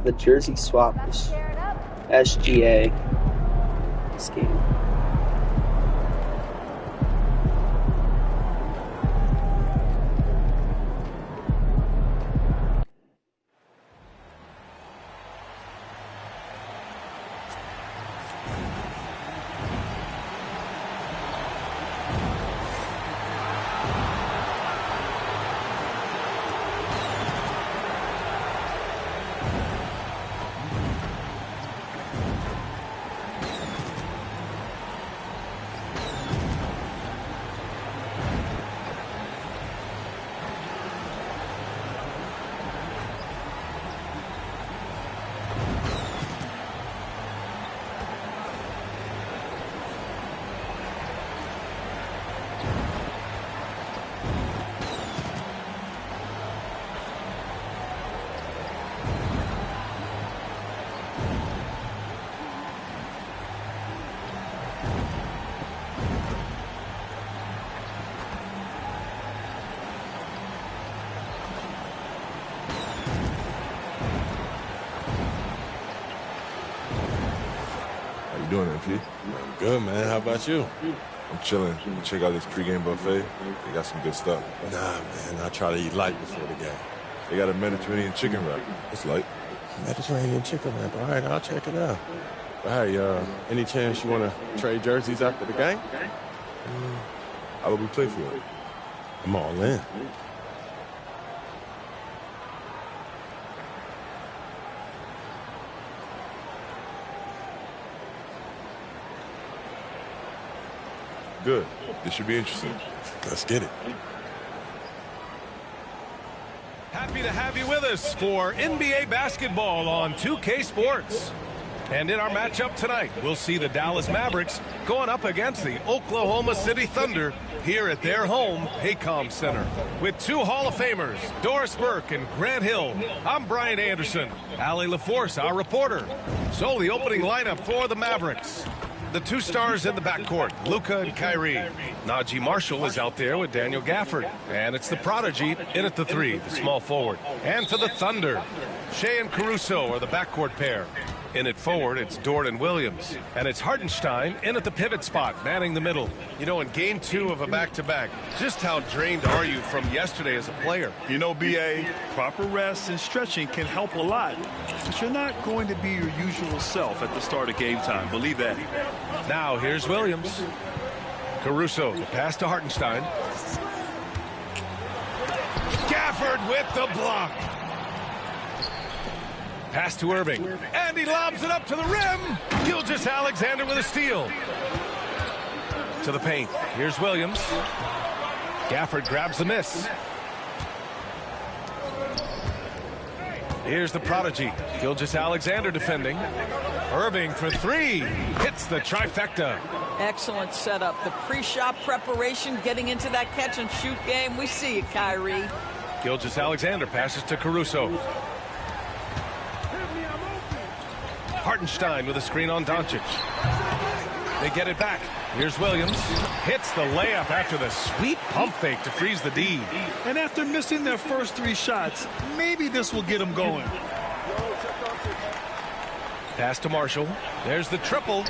The jersey swap is SGA this game. Doing it, P? I'm good, man. How about you? I'm chilling. Check out this pregame buffet. They got some good stuff. Nah, man. I try to eat light before the game. They got a Mediterranean chicken wrap. It's light. Mediterranean chicken wrap. All right, I'll check it out. But hey, any chance you want to trade jerseys after the game? How would we play for it? I'm all in. Good. This should be interesting. Let's get it. Happy to have you with us for NBA basketball on 2K Sports. And in our matchup tonight, we'll see the Dallas Mavericks going up against the Oklahoma City Thunder here at their home, Paycom Center. With two Hall of Famers, Doris Burke and Grant Hill, I'm Brian Anderson. Allie LaForce, our reporter. So the opening lineup for the Mavericks. The two stars in the backcourt, Luka and Kyrie. Najee Marshall is out there with Daniel Gafford. And it's the prodigy in at the three, the small forward. And for the Thunder, Shea and Caruso are the backcourt pair. In at forward, it's Dort and Williams. And it's Hartenstein in at the pivot spot, manning the middle. You know, in game two of a back-to-back, just how drained are you from yesterday as a player? You know, B.A., proper rest and stretching can help a lot. But you're not going to be your usual self at the start of game time. Believe that. Now, here's Williams. Caruso, the pass to Hartenstein. Gafford with the block. Pass to Irving. And he lobs it up to the rim. Gilgeous-Alexander with a steal. To the paint. Here's Williams. Gafford grabs the miss. Here's the prodigy. Gilgeous-Alexander defending. Irving for three. Hits the trifecta. Excellent setup. The pre-shot preparation, getting into that catch-and-shoot game. We see it, Kyrie. Gilgeous-Alexander passes to Caruso. Hartenstein with a screen on Doncic. They get it back. Here's Williams. Hits the layup after the sweet pump fake to freeze the D. And after missing their first three shots, maybe this will get them going. Pass to Marshall. There's the triple.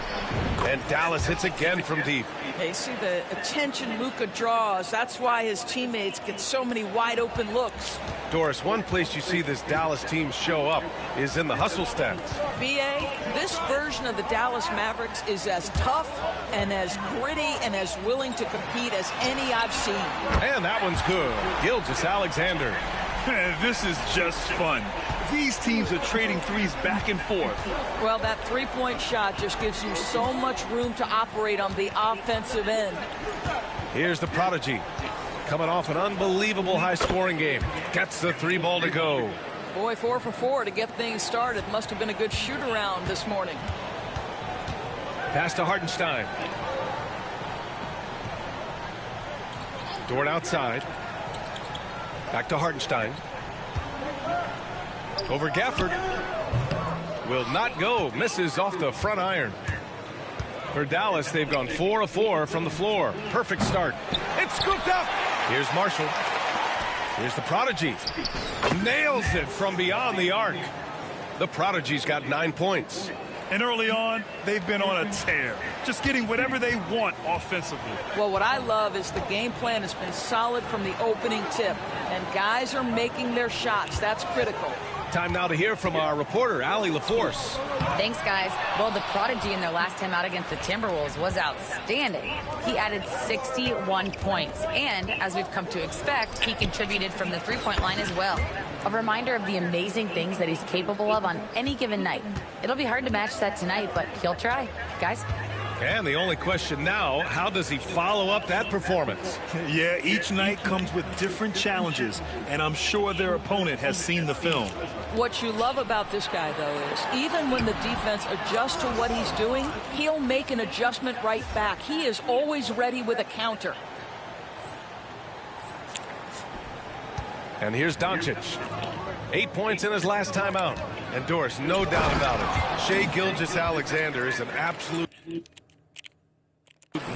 And Dallas hits again from deep. Hey, see the attention Luka draws. That's why his teammates get so many wide open looks. Doris, one place you see this Dallas team show up is in the hustle stats. B.A., this version of the Dallas Mavericks is as tough and as gritty and as willing to compete as any I've seen. And that one's good. Gilgeous-Alexander. This is just fun. These teams are trading threes back and forth. Well, that three-point shot just gives you so much room to operate on the offensive end. Here's the prodigy. Coming off an unbelievable high-scoring game. Gets the three ball to go. Boy, 4 for 4 to get things started. Must have been a good shoot-around this morning. Pass to Hartenstein. Dort outside. Back to Hartenstein. Over Gafford. Will not go. Misses off the front iron. For Dallas, they've gone 4 of 4 from the floor. Perfect start. It's scooped up. Here's Marshall. Here's the prodigy. Nails it from beyond the arc. The Prodigy's got 9 points. And early on, they've been on a tear, just getting whatever they want offensively. Well, what I love is the game plan has been solid from the opening tip, and guys are making their shots. That's critical. Time now to hear from our reporter, Allie LaForce. Thanks, guys. Well, the Prodigy in their last time out against the Timberwolves was outstanding. He added 61 points, and as we've come to expect, he contributed from the three-point line as well. A reminder of the amazing things that he's capable of on any given night. It'll be hard to match that tonight, but he'll try. Guys? And the only question now, how does he follow up that performance? Yeah, each night comes with different challenges, and I'm sure their opponent has seen the film. What you love about this guy, though, is even when the defense adjusts to what he's doing, he'll make an adjustment right back. He is always ready with a counter. And here's Doncic. 8 points in his last time out. And Doris, no doubt about it, Shai Gilgeous-Alexander is an absolute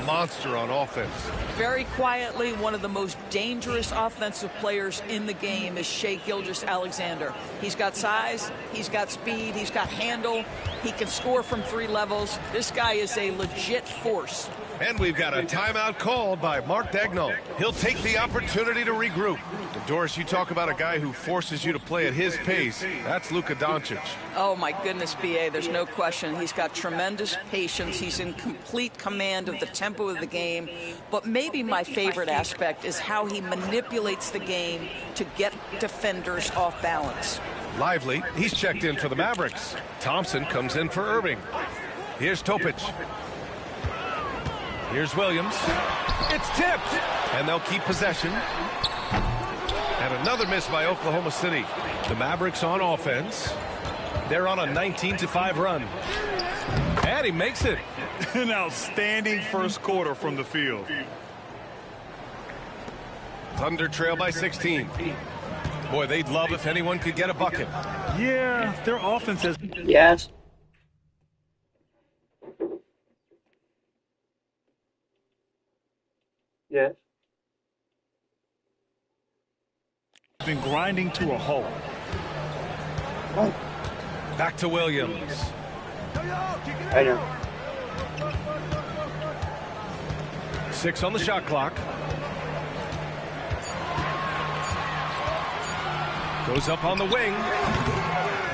monster on offense. Very quietly, one of the most dangerous offensive players in the game is Shai Gilgeous-Alexander. He's got size, he's got speed, he's got handle, he can score from 3 levels. This guy is a legit force. And we've got a timeout called by Mark Daigneault. He'll take the opportunity to regroup. But Doris, you talk about a guy who forces you to play at his pace. That's Luka Doncic. Oh, my goodness, B.A., there's no question. He's got tremendous patience. He's in complete command of the tempo of the game. But maybe my favorite aspect is how he manipulates the game to get defenders off balance. Lively, he's checked in for the Mavericks. Thompson comes in for Irving. Here's Topic. Here's Williams. It's tipped. And they'll keep possession. And another miss by Oklahoma City. The Mavericks on offense. They're on a 19-5 run. And he makes it. An outstanding first quarter from the field. Thunder trail by 16. Boy, they'd love if anyone could get a bucket. Yeah, their offense has... Yes. Yes. been grinding to a halt. Back to Williams. I know. 6 on the shot clock. Goes up on the wing.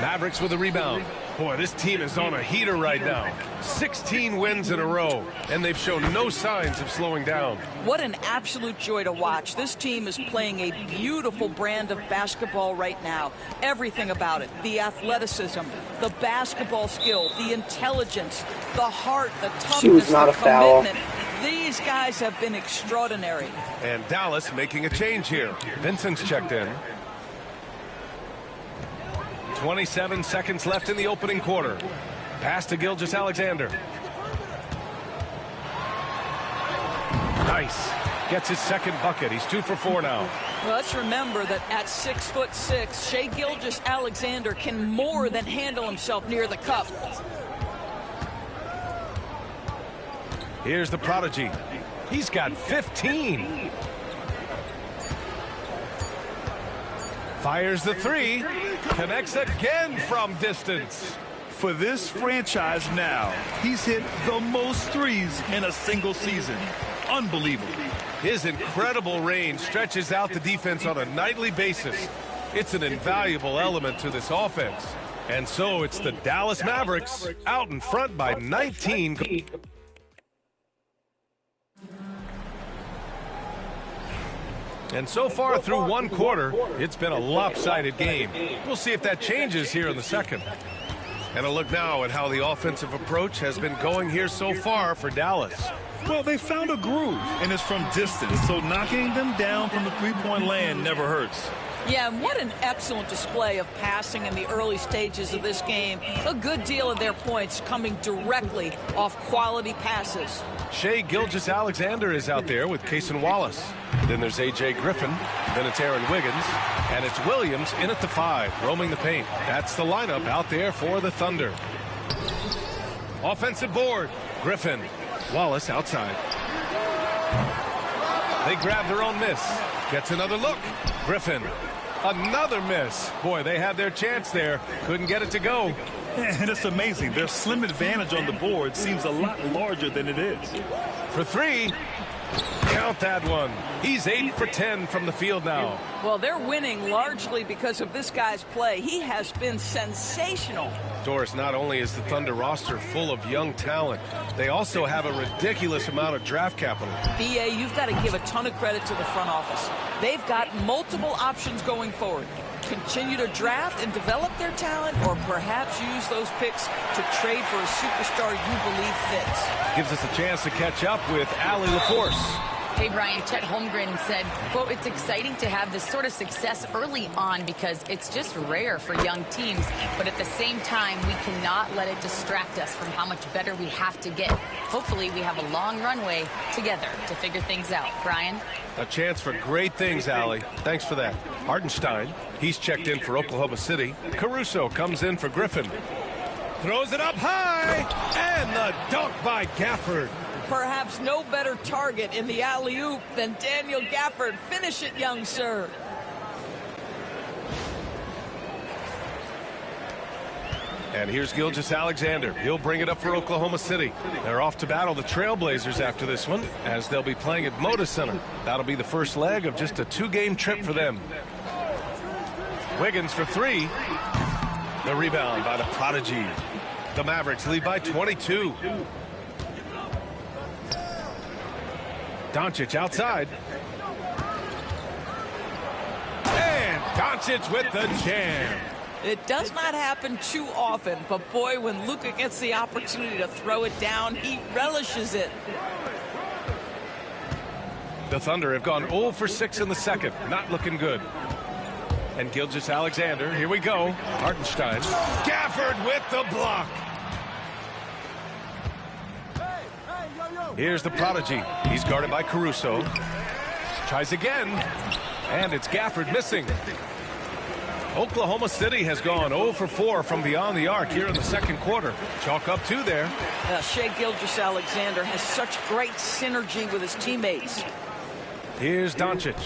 Mavericks with a rebound. Boy, this team is on a heater right now. 16 wins in a row, and they've shown no signs of slowing down. What an absolute joy to watch. This team is playing a beautiful brand of basketball right now. Everything about it. The athleticism, the basketball skill, the intelligence, the heart, the toughness, She was not the a foul. commitment. These guys have been extraordinary. And Dallas making a change here. Vincent's checked in. 27 seconds left in the opening quarter. Pass to Gilgeous-Alexander. Nice. Gets his second bucket. He's 2 for 4 now. Well, let's remember that at 6'6", Shai Gilgeous-Alexander can more than handle himself near the cup. Here's the prodigy. He's got 15. Fires the 3. Connects again from distance. For this franchise now, he's hit the most threes in a single season. Unbelievable. His incredible range stretches out the defense on a nightly basis. It's an invaluable element to this offense. And so it's the Dallas Mavericks out in front by 19. And so far through one quarter, it's been a lopsided game. We'll see if that changes here in the second. And a look now at how the offensive approach has been going here so far for Dallas. Well, they found a groove, and it's from distance, so knocking them down from the three-point land never hurts. Yeah, and what an excellent display of passing in the early stages of this game. A good deal of their points coming directly off quality passes. Shai Gilgeous-Alexander is out there with Cason Wallace. Then there's A.J. Griffin. Then it's Aaron Wiggins. And it's Williams in at the 5, roaming the paint. That's the lineup out there for the Thunder. Offensive board. Griffin. Wallace outside. They grab their own miss. Gets another look. Griffin. Another miss. Boy, they had their chance there. Couldn't get it to go. And it's amazing. Their slim advantage on the board seems a lot larger than it is. For three. Count that one. He's 8 for 10 from the field now. Well, they're winning largely because of this guy's play. He has been sensational. Doris, not only is the Thunder roster full of young talent, they also have a ridiculous amount of draft capital. BA, you've got to give a ton of credit to the front office. They've got multiple options going forward. Continue to draft and develop their talent, or perhaps use those picks to trade for a superstar you believe fits. Gives us a chance to catch up with Allie LaForce. Hey, Brian, Chet Holmgren said, quote, "It's exciting to have this sort of success early on because it's just rare for young teams. But at the same time, we cannot let it distract us from how much better we have to get. Hopefully, we have a long runway together to figure things out." Brian? A chance for great things, Allie. Thanks for that. Hartenstein, he's checked in for Oklahoma City. Caruso comes in for Griffin. Throws it up high, and the dunk by Gafford. Perhaps no better target in the alley-oop than Daniel Gafford. Finish it, young sir. And here's Gilgeous-Alexander. He'll bring it up for Oklahoma City. They're off to battle the Trailblazers after this one, as they'll be playing at Moda Center. That'll be the first leg of just a 2-game trip for them. Wiggins for three. The rebound by the Prodigy. The Mavericks lead by 22. Doncic outside. And Doncic with the jam. It does not happen too often, but boy, when Luka gets the opportunity to throw it down, he relishes it. The Thunder have gone 0 for 6 in the second. Not looking good. And Gilgeous-Alexander, here we go. Hartenstein. Gafford with the block. Here's the Prodigy. He's guarded by Caruso. Tries again. And it's Gafford missing. Oklahoma City has gone 0 for 4 from beyond the arc here in the second quarter. Chalk up 2 there. Shai Gilgeous-Alexander has such great synergy with his teammates. Here's Doncic,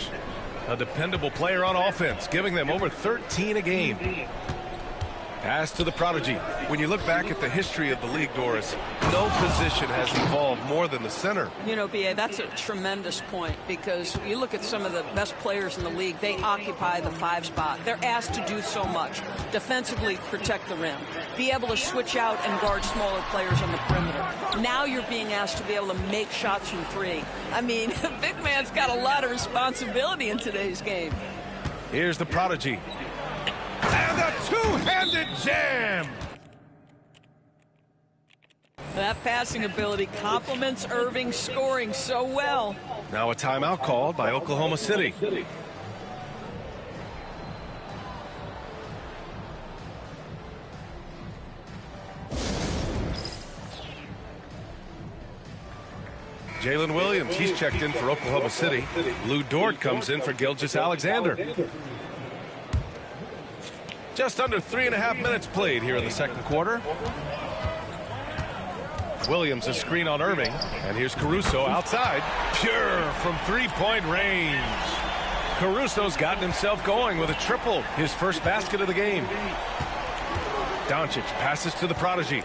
a dependable player on offense, giving them over 13 a game. Pass to the Prodigy. When you look back at the history of the league, Doris, no position has evolved more than the center. You know, B.A., that's a tremendous point, because you look at some of the best players in the league, they occupy the 5 spot. They're asked to do so much. Defensively, protect the rim. Be able to switch out and guard smaller players on the perimeter. Now you're being asked to be able to make shots from 3. I mean, the big man's got a lot of responsibility in today's game. Here's the Prodigy. And a two-handed jam. That passing ability complements Irving's scoring so well. Now a timeout called by Oklahoma City. Jalen Williams, he's checked in for Oklahoma City. Lou Dort comes in for Gilgeous-Alexander. Just under 3.5 minutes played here in the second quarter. Williams a screen on Irving, and here's Caruso outside. Pure from 3-point range. Caruso's gotten himself going with a triple, his first basket of the game. Doncic passes to the Prodigy.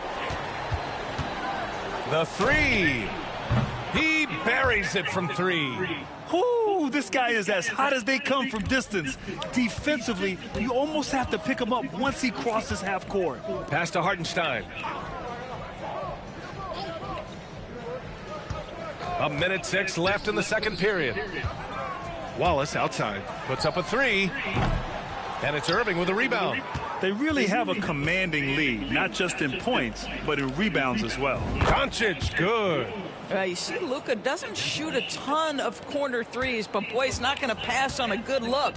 The 3. He buries it from 3. Whoo, this guy is as hot as they come from distance. Defensively, you almost have to pick him up once he crosses half court. Pass to Hartenstein. A minute 6 left in the second period. Wallace outside, puts up a 3. And it's Irving with a rebound. They really have a commanding lead, not just in points, but in rebounds as well. Doncic, good. You see, Luka doesn't shoot a ton of corner threes, but boy, he's not going to pass on a good look.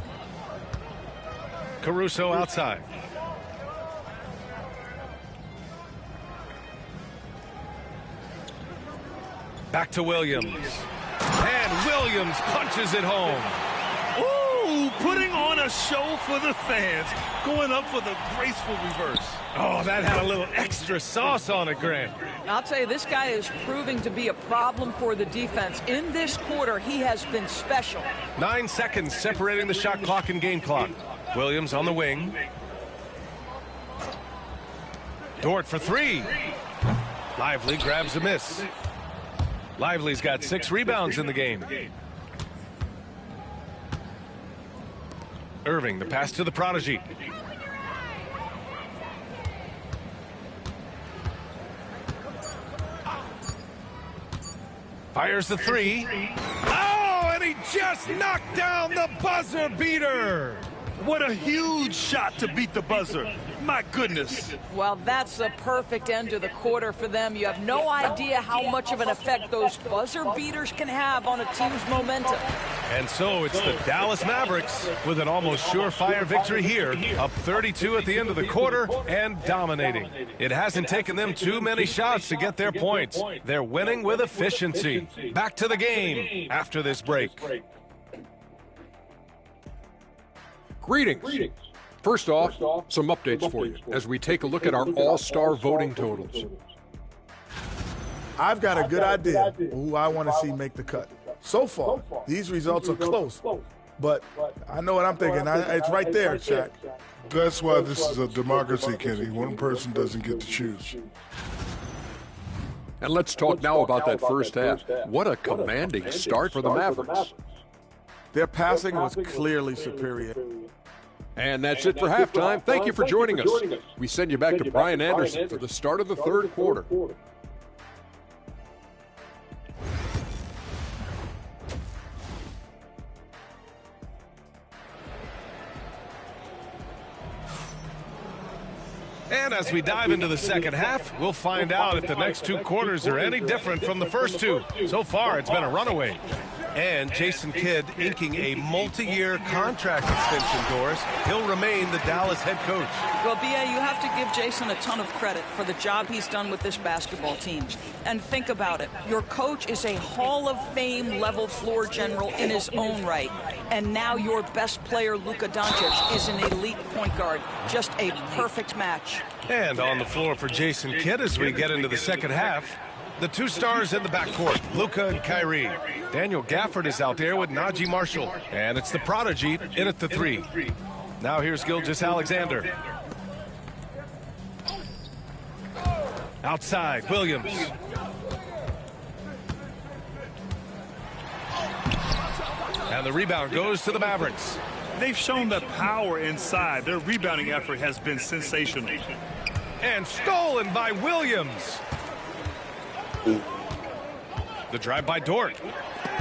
Caruso outside. Back to Williams. And Williams punches it home. Ooh, putting on a show for the fans. Going up for the graceful reverse. Oh, that had a little extra sauce on it, Grant. I'll tell you, this guy is proving to be a problem for the defense. In this quarter, he has been special. 9 seconds separating the shot clock and game clock. Williams on the wing. Dort for three. Lively grabs a miss. Lively's got 6 rebounds in the game. Irving, the pass to the prodigy. Fires the three. Oh, and he just knocked down the buzzer beater. What a huge shot to beat the buzzer. My goodness. Well, that's the perfect end to the quarter for them. You have no idea how much of an effect those buzzer beaters can have on a team's momentum. And so it's the Dallas Mavericks with an almost surefire victory here, up 32 at the end of the quarter and dominating. It hasn't taken them too many shots to get their points. They're winning with efficiency. Back to the game after this break. Greetings. First off, some updates for you as we take a look at our all-star voting totals. I've got a good idea who I want to see make the cut. So far, these results are close, but I know what I'm thinking. It's right there, Shaq. That's why this is a democracy, Kenny. One person doesn't get to choose. And let's talk now about that first half. What a commanding start for the Mavericks. Their passing was clearly superior. And that's it for halftime. Thank you for joining us. We send you back to Brian Anderson for the start of the third quarter. And as we dive into the second half, we'll find out if the next 2 quarters are any different from the first 2. So far, it's been a runaway. And Jason Kidd inking a multi-year contract extension, Doris. He'll remain the Dallas head coach. Well, B.A., you have to give Jason a ton of credit for the job he's done with this basketball team. And think about it. Your coach is a Hall of Fame level floor general in his own right. And now your best player, Luka Doncic, is an elite point guard. Just a perfect match. And on the floor for Jason Kidd as we get into the second half, the 2 stars in the backcourt, Luka and Kyrie. Daniel Gafford is out there with Najee Marshall. And it's the prodigy in at the 3. Now here's Gilgeous-Alexander. Outside, Williams. And the rebound goes to the Mavericks. They've shown the power inside. Their rebounding effort has been sensational. And stolen by Williams. The drive by Dort.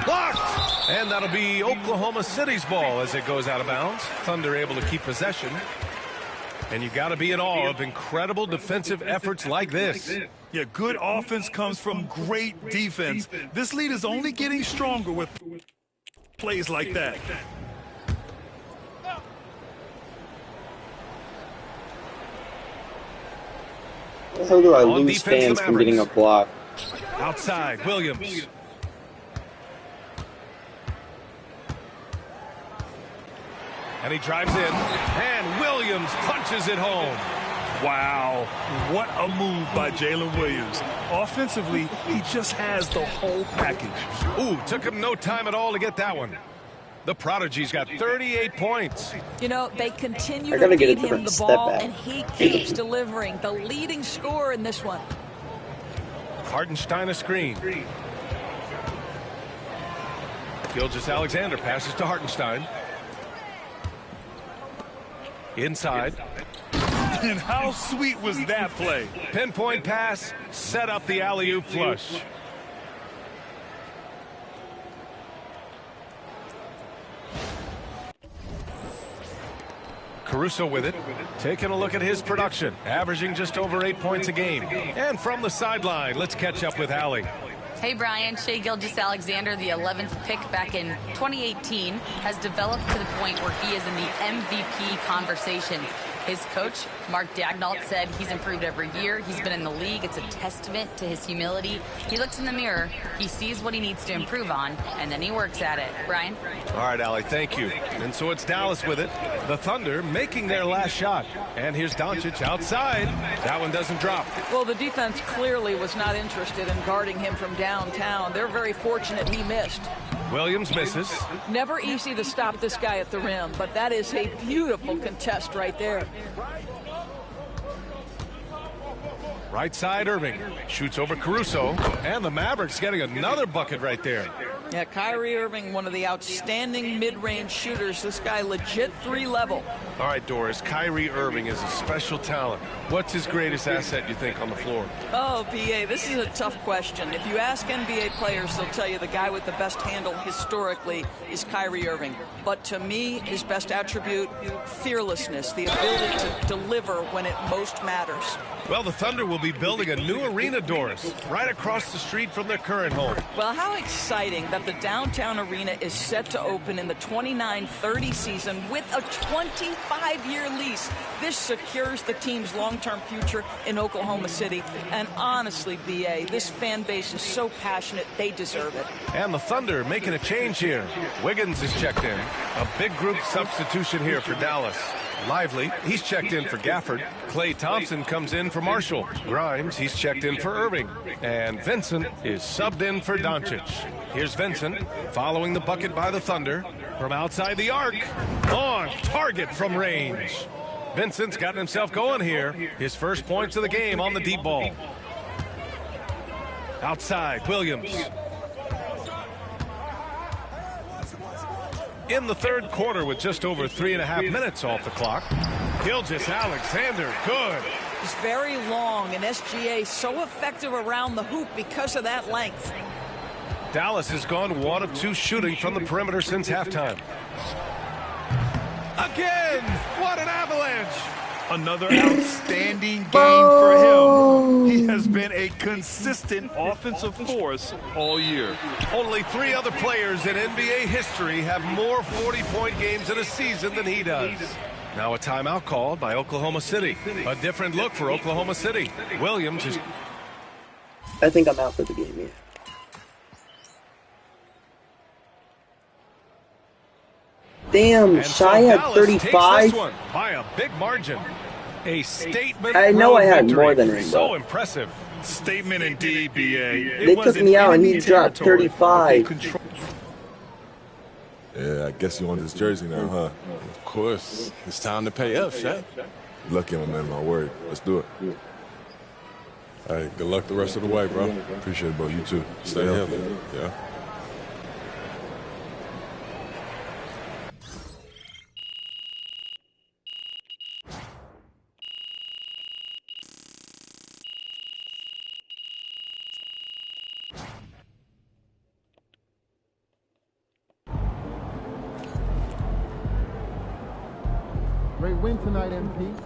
Blocked! And that'll be Oklahoma City's ball as it goes out of bounds. Thunder able to keep possession. And you got to be in awe of incredible defensive efforts like this. Yeah, good offense comes from great defense. This lead is only getting stronger with plays like that. How do I lose fans from getting a block? Outside, Williams. And he drives in, and Williams punches it home. Wow, what a move by Jalen Williams. Offensively, he just has the whole package. Ooh, took him no time at all to get that one. The Prodigy's got 38 points. You know, they continue to feed him the ball, and he keeps delivering. The leading scorer in this one. Hartenstein a screen. Gilgeous-Alexander passes to Hartenstein. Inside. And how sweet was that play? Pinpoint pass, set up the alley-oop flush. Caruso with it, taking a look at his production, averaging just over 8 points a game. And from the sideline, let's catch up with Allie. Hey, Brian. Shai Gilgeous-Alexander, the 11th pick back in 2018, has developed to the point where he is in the MVP conversation. His coach, Mark Daigneault, said he's improved every year. He's been in the league. It's a testament to his humility. He looks in the mirror, he sees what he needs to improve on, and then he works at it. Brian? All right, Allie, thank you. And so it's Dallas with it. The Thunder making their last shot. And here's Doncic outside. That one doesn't drop. Well, the defense clearly was not interested in guarding him from downtown. They're very fortunate he missed. Williams misses. Never easy to stop this guy at the rim, but that is a beautiful contest right there. Right side, Irving shoots over Caruso, and the Mavericks getting another bucket right there. Yeah, Kyrie Irving, one of the outstanding mid-range shooters. This guy legit 3-level. All right, Doris, Kyrie Irving is a special talent. What's his greatest asset, you think, on the floor? Oh, B.A., this is a tough question. If you ask NBA players, they'll tell you the guy with the best handle historically is Kyrie Irving. But to me, his best attribute, fearlessness, the ability to deliver when it most matters. Well, the Thunder will be building a new arena, Doris, right across the street from their current home. Well, how exciting that the downtown arena is set to open in the 29-30 season with a 25-year lease. This secures the team's long-term future in Oklahoma City. And honestly, B.A., this fan base is so passionate, they deserve it. And the Thunder making a change here. Wiggins is checked in. A big group substitution here for Dallas. Lively, he's checked in for Gafford. Klay Thompson comes in for Marshall. Grimes, he's checked in for Irving. And Vincent is subbed in for Doncic. Here's Vincent following the bucket by the Thunder from outside the arc. On target from range. Vincent's gotten himself going here. His first points of the game on the deep ball. Outside, Williams. In the third quarter with just over 3.5 minutes off the clock. Gilgeous-Alexander, good. He's very long, and SGA so effective around the hoop because of that length. Dallas has gone 1 of 2 shooting from the perimeter since halftime. Again, what an avalanche. Another outstanding game for him. He has been a consistent offensive force all year. Only 3 other players in NBA history have more 40-point games in a season than he does. Now a timeout called by Oklahoma City. A different look for Oklahoma City. Williams is... I think I'm out for the game, yeah. Damn, Shy at 35. By a big margin. A statement. I know I had more than him. So impressive. Statement indeed, BA. They took me out and he dropped 35. Yeah, I guess you want this jersey now, huh? Of course. It's time to pay up, Shaq. Lucky, my man, my word. Let's do it. All right, good luck the rest of the way, bro. Appreciate it, bro. You too. Stay healthy. Yeah. Great win tonight, MP.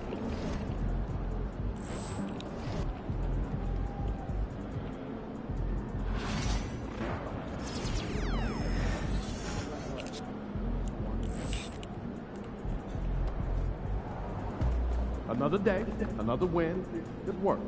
Another day, another win. Good work.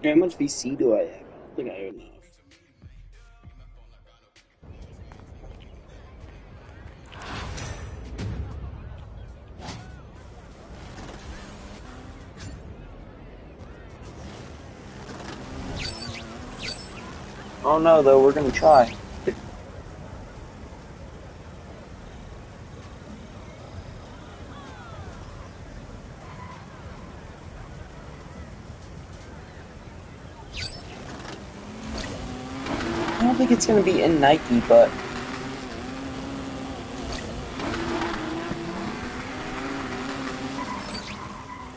How much VC do I have? I don't think I have enough. Oh no, though, we're gonna try. I don't think it's gonna be in Nike, but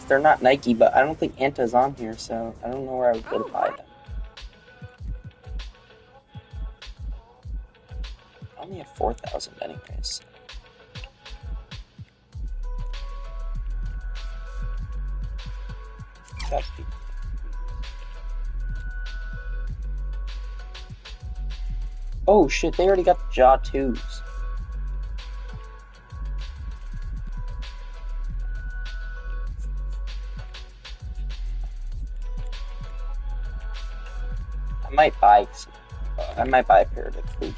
they're not Nike, but I don't think Anta's on here, so I don't know where I would go to buy them. I only have 4,000 anyways. That's the... Oh shit, they already got the Jaw 2s. I might buy a pair of the Kobe.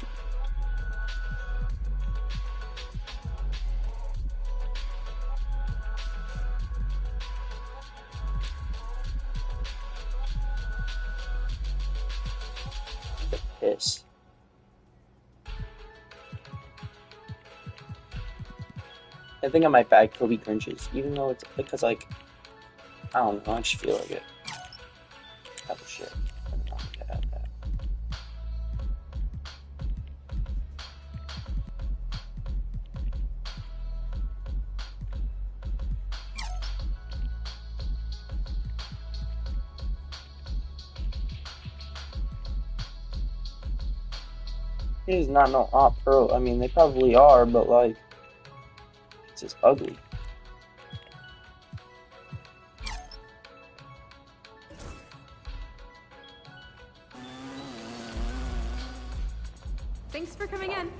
Piss. I think I might buy Kobe Grinches, even though it's because, like, I don't know, I just feel like it. Type of shit. It is not no Op Pro. I mean, they probably are, but like, it's just ugly. Thanks for coming in.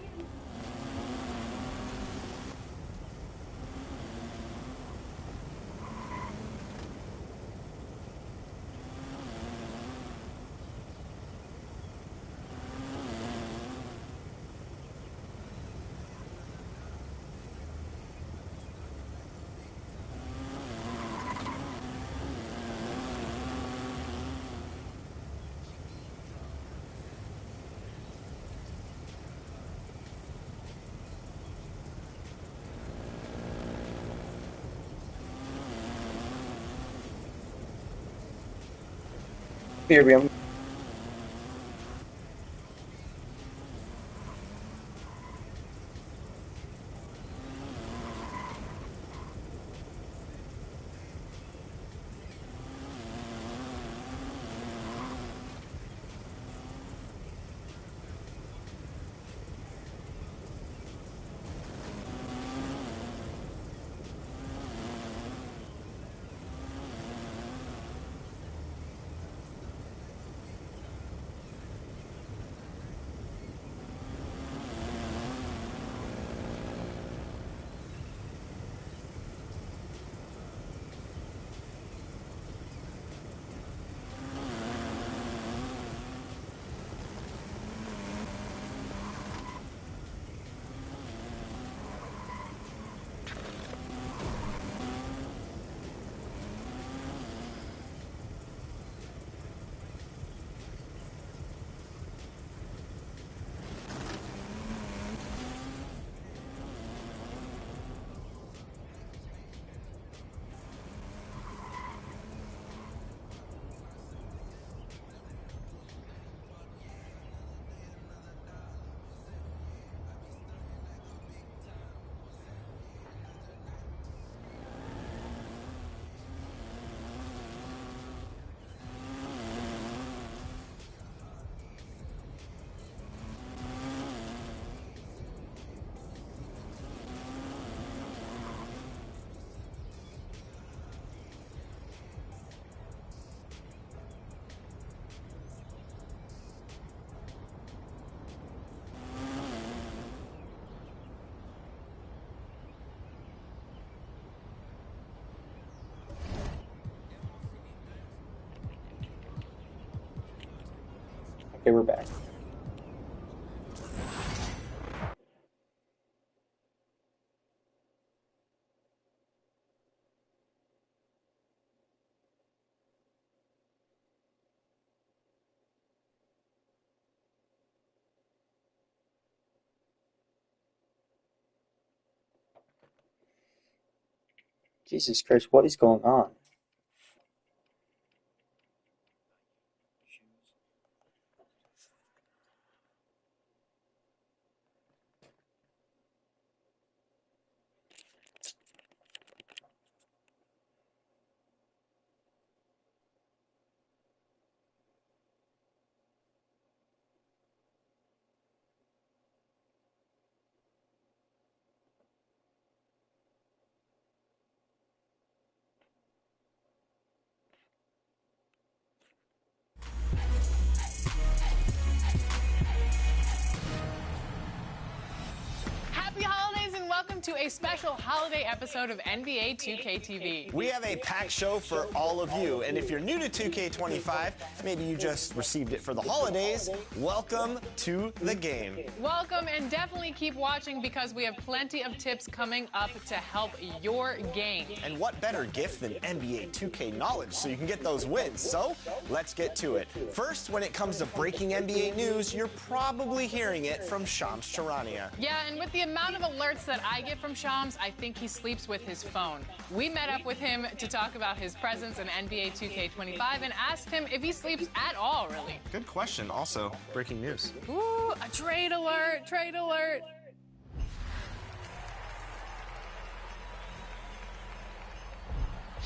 Here we go. Okay, we're back. Jesus Christ, what is going on? Happy holidays and welcome to a special holiday episode of NBA 2K TV. We have a packed show for all of you, and if you're new to 2K25, maybe you just received it for the holidays, welcome to the game. Welcome, and definitely keep watching because we have plenty of tips coming up to help your game. And what better gift than NBA 2K knowledge so you can get those wins. So let's get to it. First, when it comes to breaking NBA news, you're probably hearing it from Shams Charania. Yeah, and with the amount of alerts that I get from Shams, I think he sleeps with his phone. We met up with him to talk about his presence in NBA 2K25 and asked him if he sleeps at all, really. Good question. Also, breaking news. Ooh, a trade alert, trade alert.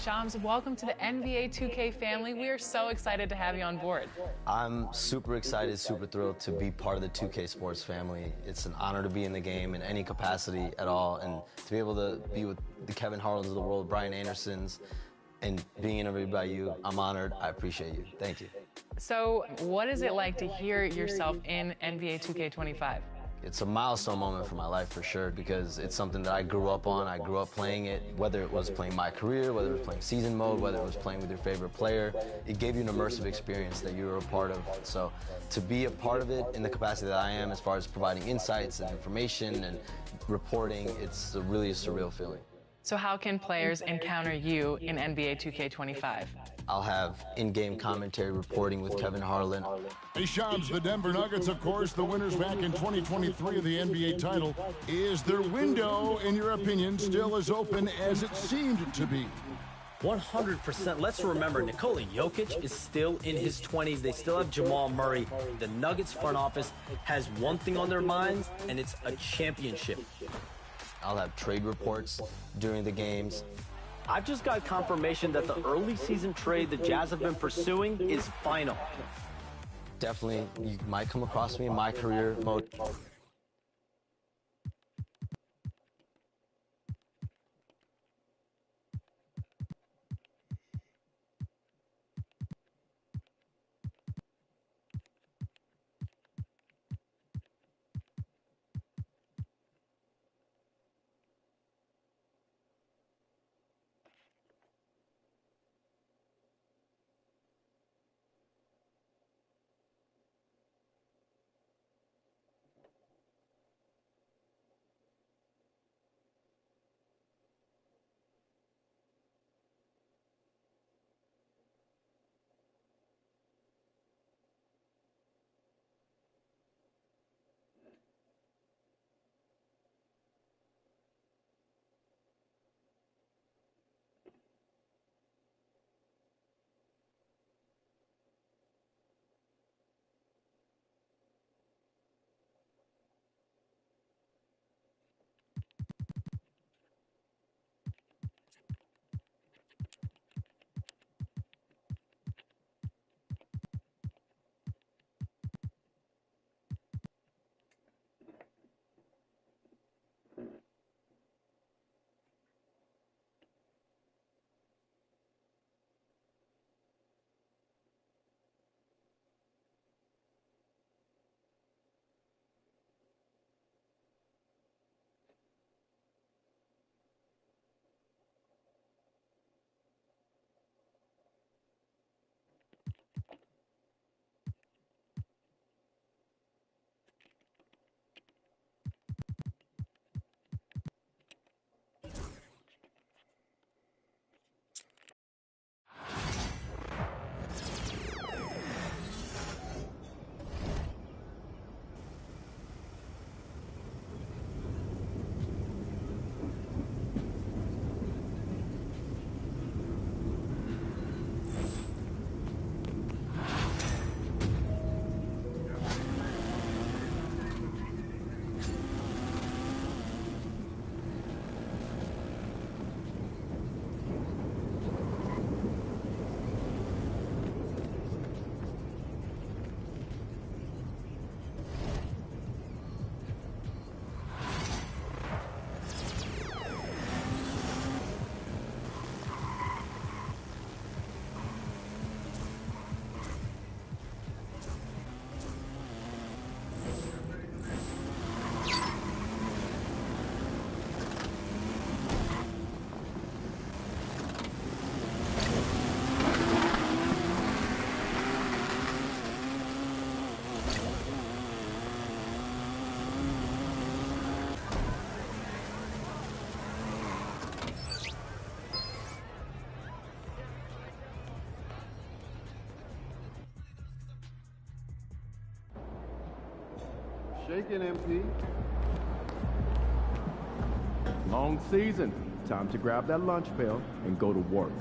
Shams, welcome to the NBA 2K family. We are so excited to have you on board. I'm super excited, super thrilled to be part of the 2K Sports family. It's an honor to be in the game in any capacity at all, and to be able to be with the Kevin Harlans of the world, Brian Andersons, and being interviewed by you, I'm honored. I appreciate you. Thank you. So, what is it like to hear yourself in NBA 2K25? It's a milestone moment for my life for sure because it's something that I grew up on. I grew up playing it, whether it was playing my career, whether it was playing season mode, whether it was playing with your favorite player. It gave you an immersive experience that you were a part of. So to be a part of it in the capacity that I am as far as providing insights and information and reporting, it's a really surreal feeling. So how can players encounter you in NBA 2K25? I'll have in-game commentary reporting with Kevin Harlan. Hey, Shams, the Denver Nuggets, of course, the winners back in 2023 of the NBA title. Is their window, in your opinion, still as open as it seemed to be? 100%. Let's remember, Nikola Jokic is still in his 20s. They still have Jamal Murray. The Nuggets front office has one thing on their minds, and it's a championship. I'll have trade reports during the games. I've just got confirmation that the early season trade the Jazz have been pursuing is final. Definitely, you might come across me in my career mode. Shake it, MP. Long season. Time to grab that lunch pail and go to work.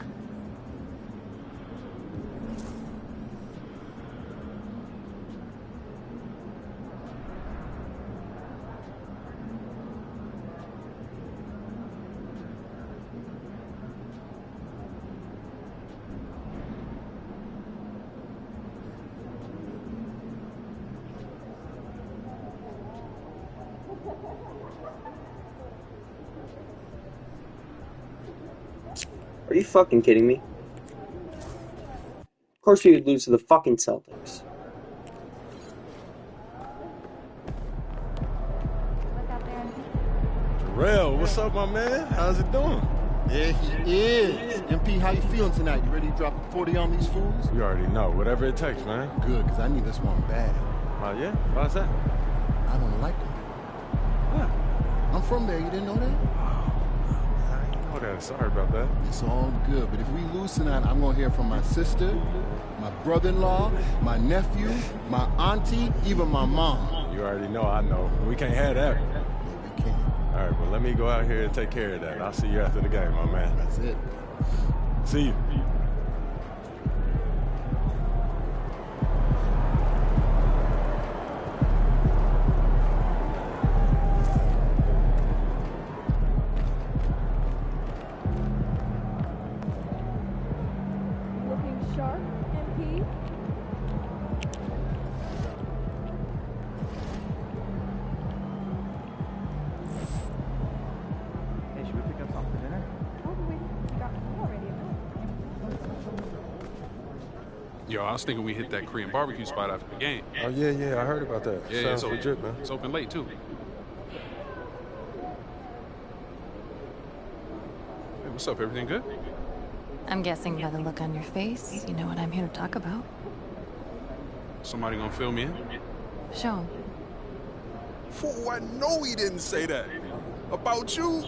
Are you fucking kidding me? Of course we would lose to the fucking Celtics. Terrell, what's up, my man? How's it doing? There he is. MP, how you feeling tonight? You ready to drop a 40 on these fools? You already know. Whatever it takes, man. Good, because I need this one bad. Oh, yeah? Why's that? I don't like them. What? I'm from there. You didn't know that? Oh, that. Sorry about that. It's all good, but if we lose tonight, I'm going to hear from my sister, my brother-in-law, my nephew, my auntie, even my mom. You already know I know. We can't have that. Yeah, we can. All right, well, let me go out here and take care of that. I'll see you after the game, my man. That's it. See you. Looking sharp, MP. Hey, should we pick up something for dinner? Oh, we got already. Yo, I was thinking we hit that Korean barbecue spot after the game. Oh, yeah, I heard about that. Yeah, Sounds it's open. legit, man. It's open late, too. Hey, what's up? Everything good? I'm guessing by the look on your face, you know what I'm here to talk about. Somebody gonna fill me in? Show 'em. Fool, I know he didn't say that. About you,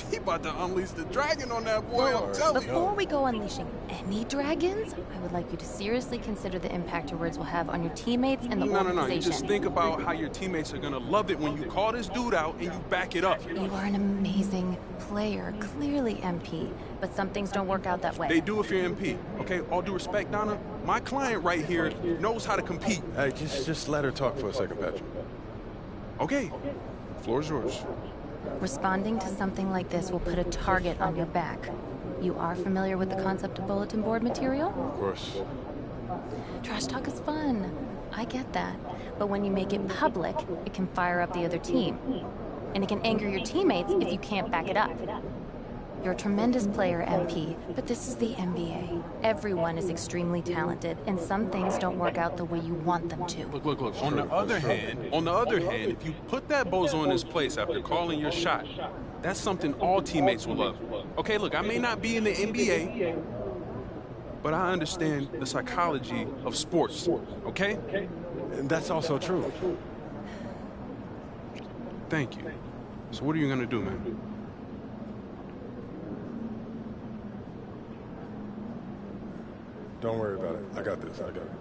he about to unleash the dragon on that boy, I'm telling you. Before we go unleashing any dragons, I would like you to seriously consider the impact your words will have on your teammates and the organization. No. You just think about how your teammates are gonna love it when you call this dude out and you back it up. You are an amazing player, clearly, MP. But some things don't work out that way. They do if you're MP, okay? All due respect, Donna, my client right here knows how to compete. Hey, just let her talk for a second, Patrick. Okay, floor's yours. Responding to something like this will put a target on your back. You are familiar with the concept of bulletin board material? Of course. Trash talk is fun. I get that. But when you make it public, it can fire up the other team. And it can anger your teammates if you can't back it up. You're a tremendous player, MP, but this is the NBA. Everyone is extremely talented, and some things don't work out the way you want them to. Look. On the other hand, if you put that bozo in his place after calling your shot, that's something all teammates will love. Okay, look, I may not be in the NBA, but I understand the psychology of sports, okay? And that's also true. Thank you. So what are you gonna do, man? Don't worry about it. I got this. I got it.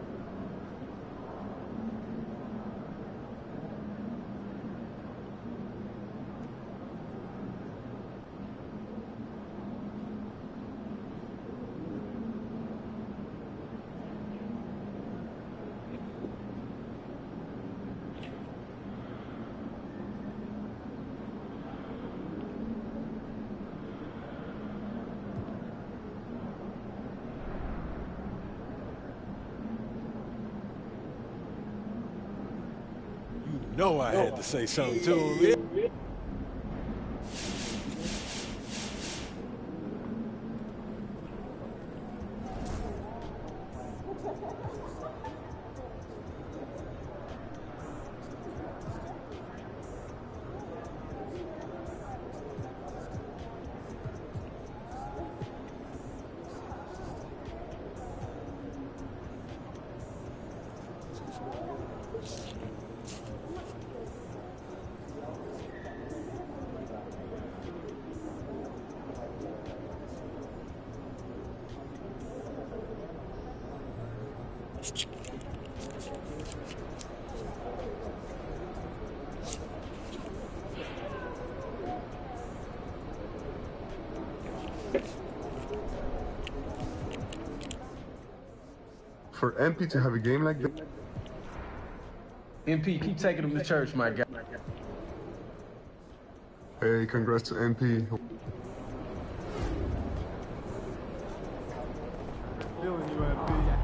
No, I had to say something to him. For MP to have a game like that. MP, keep taking him to church, my guy. Hey, congrats to MP. Feeling you, MP.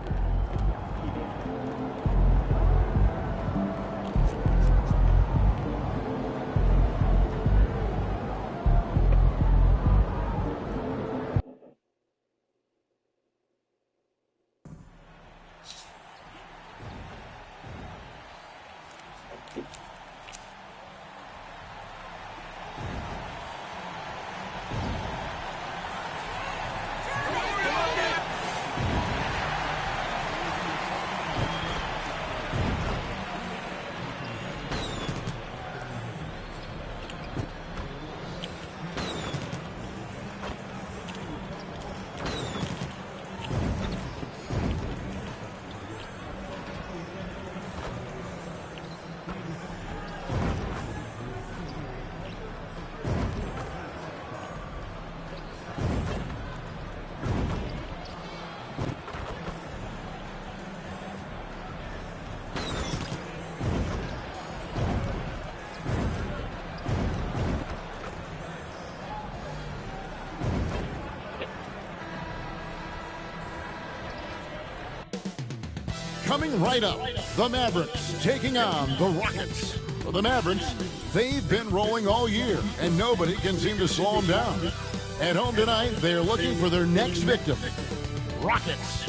Coming right up, the Mavericks taking on the Rockets. For the Mavericks, they've been rolling all year, and nobody can seem to slow them down. At home tonight, they're looking for their next victim. Rockets,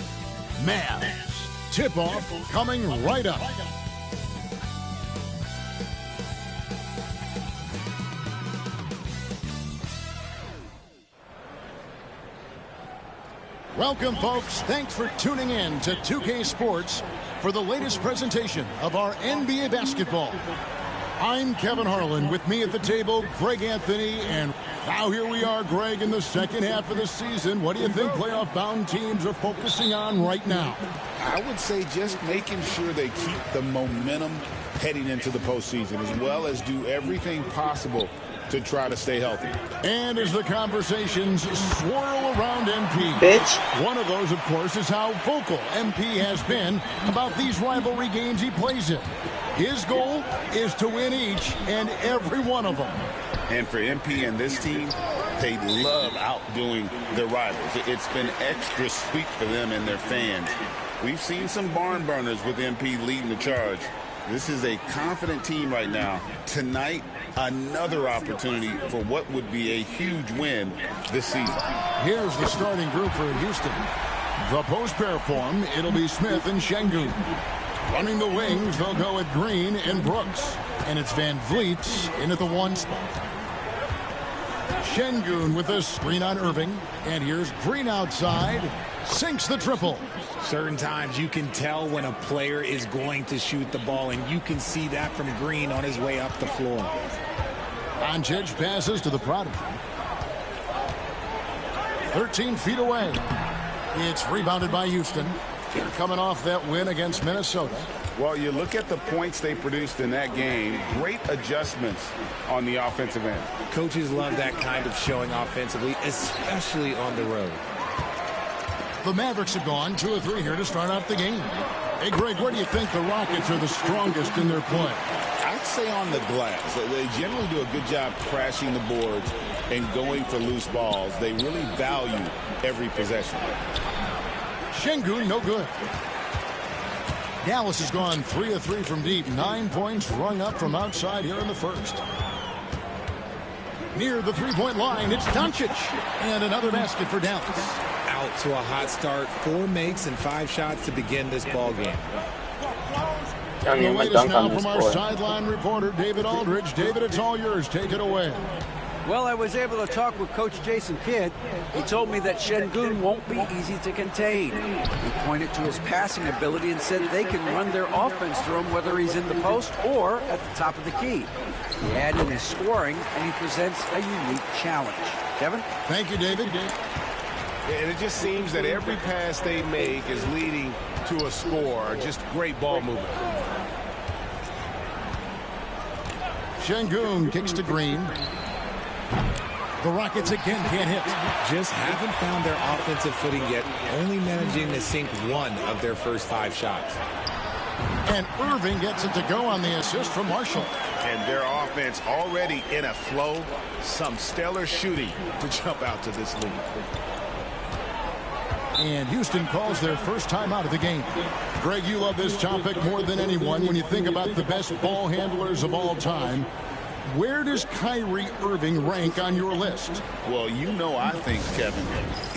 Mavs. Tip-off coming right up. Welcome, folks. Thanks for tuning in to 2K Sports for the latest presentation of our NBA basketball. I'm Kevin Harlan. With me at the table, Greg Anthony. And now here we are, Greg, in the second half of the season. What do you think playoff-bound teams are focusing on right now? I would say just making sure they keep the momentum heading into the postseason, as well as do everything possible to try to stay healthy. And as the conversations swirl around MP, one of those, of course, is how vocal MP has been about these rivalry games he plays in. His goal is to win each and every one of them. And for MP and this team, they love outdoing their rivals. It's been extra sweet for them and their fans. We've seen some barn burners with MP leading the charge. This is a confident team right now. Tonight, another opportunity for what would be a huge win this season. Here's the starting group for Houston. The post pair form, it'll be Smith and Şengün. Running the wings, they'll go with Green and Brooks. And it's Van Vliet in at the one spot. Şengün with a screen on Irving. And here's Green outside. Sinks the triple. Certain times you can tell when a player is going to shoot the ball, and you can see that from Green on his way up the floor. Doncic passes to the prodigy. 13 feet away. It's rebounded by Houston. They're coming off that win against Minnesota. Well, you look at the points they produced in that game. Great adjustments on the offensive end. Coaches love that kind of showing offensively, especially on the road. The Mavericks have gone 2 of 3 here to start out the game. Hey, Greg, where do you think the Rockets are the strongest in their play? I'd say on the glass. They generally do a good job crashing the boards and going for loose balls. They really value every possession. Şengün, no good. Dallas has gone 3 of 3 from deep. 9 points rung up from outside here in the first. Near the three-point line, it's Doncic. And another basket for Dallas. Out to a hot start. 4 makes and 5 shots to begin this ball game. The latest now from our sideline reporter, David Aldridge. David, it's all yours. Take it away. Well, I was able to talk with Coach Jason Kidd. He told me that Şengün won't be easy to contain. He pointed to his passing ability and said they can run their offense through him whether he's in the post or at the top of the key. He added his scoring, and he presents a unique challenge. Kevin? Thank you, David. And it just seems that every pass they make is leading to a score. Just great ball movement. Şengün kicks to Green. The Rockets again can't hit. Just haven't found their offensive footing yet, only managing to sink one of their first 5 shots. And Irving gets it to go on the assist from Marshall. And their offense already in a flow. Some stellar shooting to jump out to this lead. And Houston calls their first time out of the game. Greg, you love this topic more than anyone when you think about the best ball handlers of all time. Where does Kyrie Irving rank on your list? Well, you know, I think, Kevin,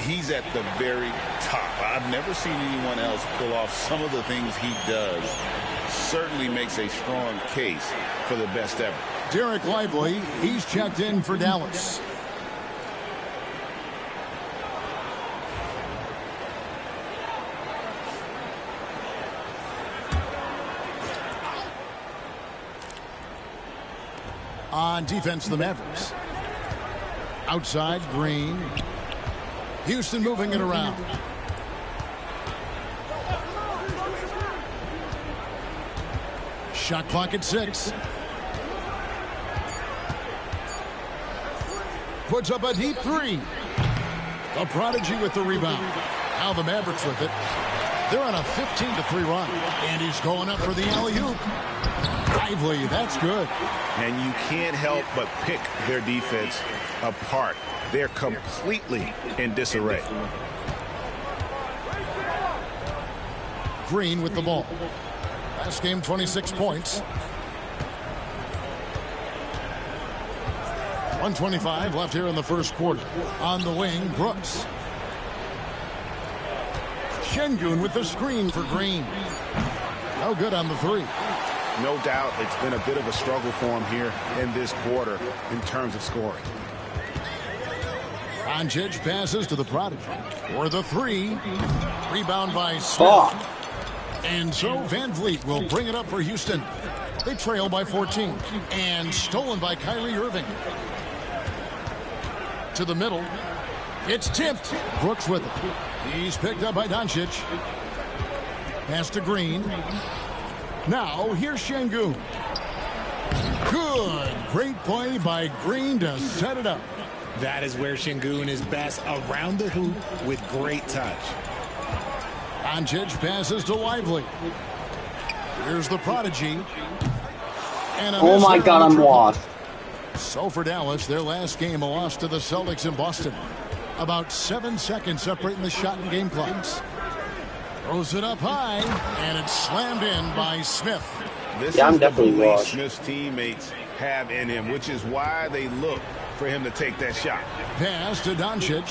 he's at the very top. I've never seen anyone else pull off some of the things he does. Certainly makes a strong case for the best ever. Derek Lively, he's checked in for Dallas. On defense, the Mavericks. Outside, Green. Houston moving it around. Shot clock at 6. Puts up a deep 3. The Prodigy with the rebound. Now the Mavericks with it. They're on a 15-3 run. And he's going up for the alley-oop. Lively, that's good. And you can't help but pick their defense apart. They're completely in disarray. Green with the ball. Last game, 26 points. 1:25 left here in the first quarter. On the wing, Brooks. Şengün with the screen for Green. No good on the 3. No doubt it's been a bit of a struggle for him here in this quarter in terms of scoring. Doncic passes to the Prodigy for the 3. Rebound by Smith. And so Van Vliet will bring it up for Houston. They trail by 14. And stolen by Kyrie Irving. To the middle. It's tipped. Brooks with it. He's picked up by Doncic. Pass to Green. Now, here's Şengün. Good. Great play by Green to set it up. That is where Şengün is best, around the hoop with great touch. Doncic passes to Lively. Here's the Prodigy. And oh my God, I'm lost. So for Dallas, their last game, a loss to the Celtics in Boston. About 7 seconds separating the shot and game clocks. Throws it up high, and it's slammed in by Smith. This is the belief Smith's teammates have in him, which is why they look for him to take that shot. Pass to Doncic.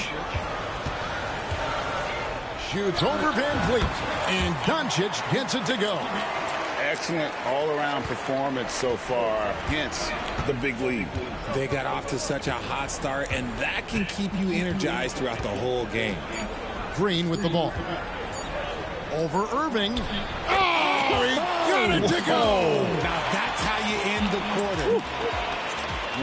Shoots over Van Vliet, and Doncic gets it to go. Excellent all-around performance so far, hence the big lead. They got off to such a hot start, and that can keep you energized throughout the whole game. Green with the ball. Over Irving. Oh, he got it to go. Now that's how you end the quarter.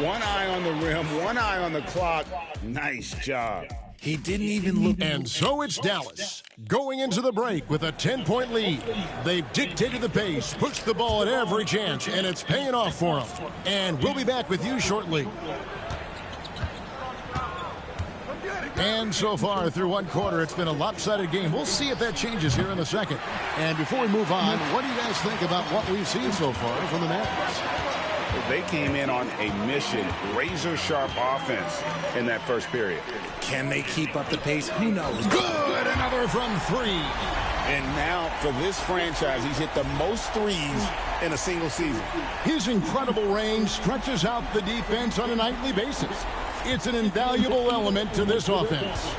One eye on the rim, one eye on the clock. Nice job. He didn't even look. And so it's Dallas going into the break with a 10-point lead. They've dictated the pace, pushed the ball at every chance, and it's paying off for them. And we'll be back with you shortly. And so far through one quarter, it's been a lopsided game. We'll see if that changes here in a second. And before we move on, what do you guys think about what we've seen so far from the Mavericks? They came in on a mission, razor-sharp offense in that first period. Can they keep up the pace? Who knows? Good! Another from 3. And now, for this franchise, he's hit the most threes in a single season. His incredible range stretches out the defense on a nightly basis. It's an invaluable element to this offense.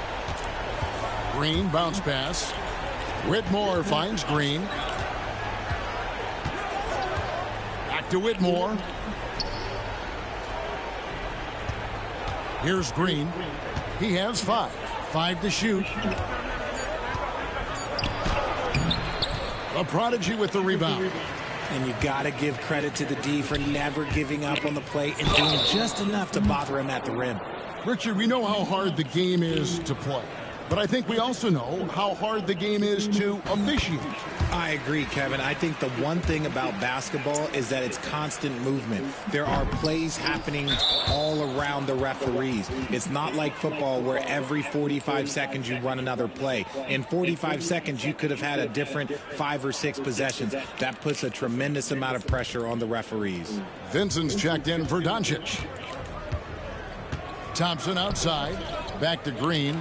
Green bounce pass. Whitmore finds Green. Back to Whitmore. Here's Green. He has 5. 5 to shoot. The Prodigy with the rebound. And you got to give credit to the D for never giving up on the play and doing just enough to bother him at the rim. Richard, we know how hard the game is to play. But I think we also know how hard the game is to officiate. I agree, Kevin. I think the one thing about basketball is that it's constant movement. There are plays happening all around the referees. It's not like football where every 45 seconds you run another play. In 45 seconds, you could have had a different 5 or 6 possessions. That puts a tremendous amount of pressure on the referees. Vincent's checked in for Doncic. Thompson outside. Back to Green.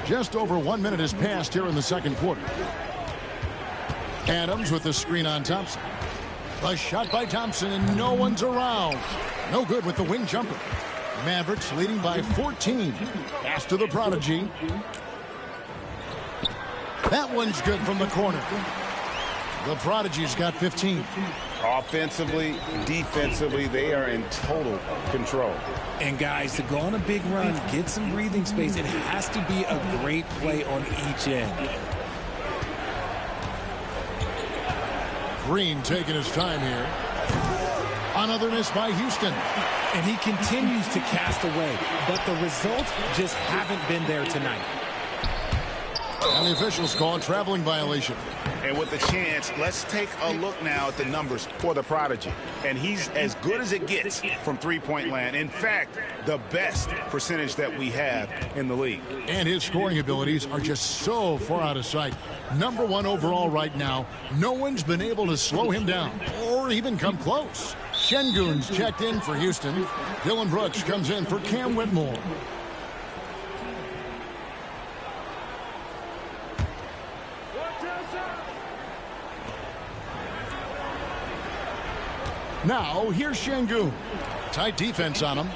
Just over 1 minute has passed here in the second quarter. Adams with the screen on Thompson. A shot by Thompson, and no one's around. No good with the wing jumper. Mavericks leading by 14. Pass to the Prodigy. That one's good from the corner. The Prodigy's got 15. Offensively, defensively, they are in total control. And guys, to go on a big run, get some breathing space, it has to be a great play on each end. Green taking his time here. Another miss by Houston. And he continues to cast away, but the results just haven't been there tonight. And the officials call a traveling violation. And with the chance, let's take a look now at the numbers for the Prodigy. And he's as good as it gets from three-point land. In fact, the best percentage that we have in the league. And his scoring abilities are just so far out of sight. Number 1 overall right now. No one's been able to slow him down or even come close. Şengün's checked in for Houston. Dylan Brooks comes in for Cam Whitmore. Now, here's Şengün. Tight defense on him.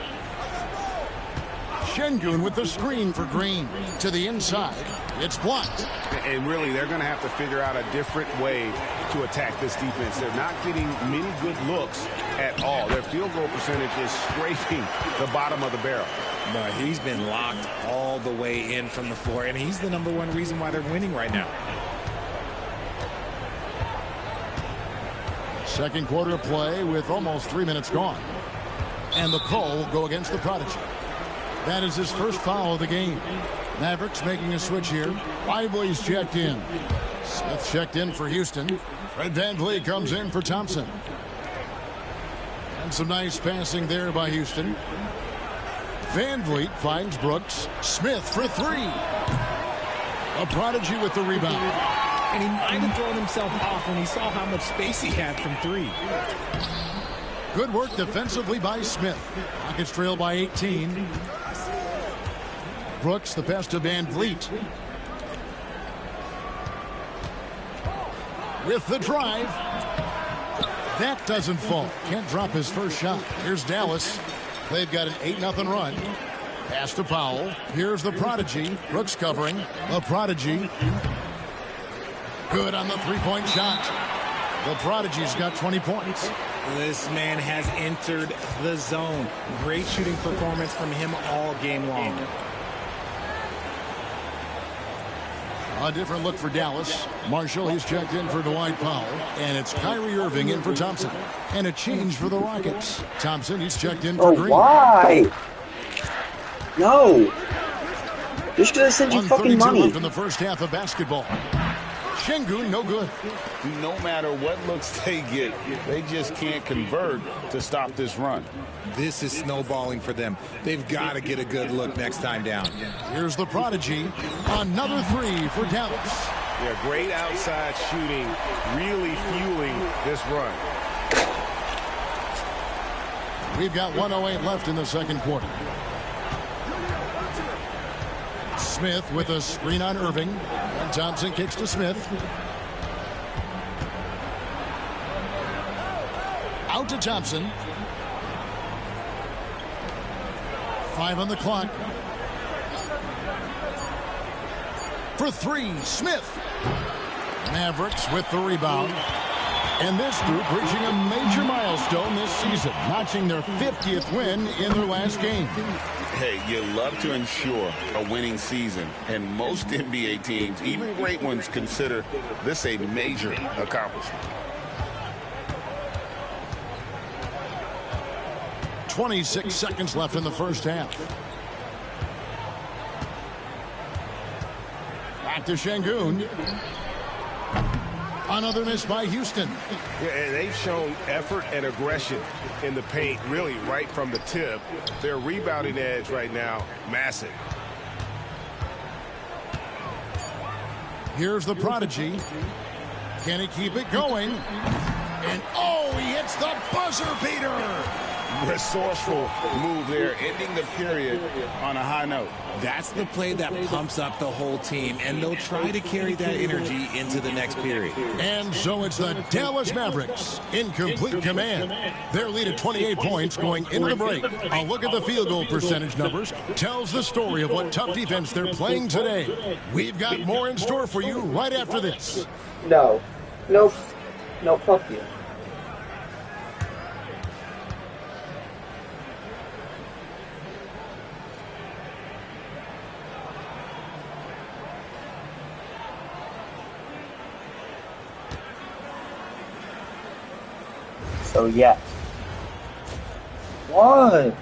Şengün with the screen for Green. To the inside. It's blocked. And really, they're going to have to figure out a different way to attack this defense. They're not getting many good looks at all. Their field goal percentage is scraping the bottom of the barrel. No, he's been locked all the way in from the floor, and he's the number 1 reason why they're winning right now. Second quarter play with almost 3 minutes gone. And the call will go against the Prodigy. That is his first foul of the game. Mavericks making a switch here. Lively's checked in. Smith checked in for Houston. Fred VanVleet comes in for Thompson. And some nice passing there by Houston. VanVleet finds Brooks. Smith for 3. A Prodigy with the rebound. And he might have thrown himself off when he saw how much space he had from 3. Good work defensively by Smith. Rockets trail by 18. Brooks, the pass to VanVleet. With the drive. That doesn't fall. Can't drop his first shot. Here's Dallas. They've got an 8-0 run. Pass to Powell. Here's the Prodigy. Brooks covering. The Prodigy. Good on the three-point shot. The Prodigy's got 20 points. This man has entered the zone. Great shooting performance from him all game long. A different look for Dallas. Marshall, he's checked in for Dwight Powell. And it's Kyrie Irving in for Thompson. And a change for the Rockets. Thompson, he's checked in for Green. Why? No. They're just going to send you fucking money. Left in the first half of basketball. Şengün, no good. No matter what looks they get, they just can't convert to stop this run. This is snowballing for them. They've got to get a good look next time down. Here's the Prodigy. Another 3 for Dallas. Yeah, great outside shooting, really fueling this run. We've got 1:08 left in the second quarter. Smith with a screen on Irving. And Thompson kicks to Smith. Out to Thompson. 5 on the clock. For 3, Smith. Mavericks with the rebound. And this group reaching a major milestone this season, notching their 50th win in their last game. Hey, you love to ensure a winning season, and most NBA teams, even great ones, consider this a major accomplishment. 26 seconds left in the first half. Back to Şengün. Another miss by Houston. Yeah, and they've shown effort and aggression in the paint, really, right from the tip. Their rebounding edge right now, massive. Here's the prodigy. Can he keep it going? And, oh, he hits the buzzer beater. Resourceful move there, ending the period on a high note. That's the play that pumps up the whole team, and they'll try to carry that energy into the next period. And so it's the Dallas Mavericks in complete command. Their lead at 28 points going into the break. A look at the field goal percentage numbers tells the story of what tough defense they're playing today. We've got more in store for you right after this. No. Nope. No, fuck you. So yeah. What?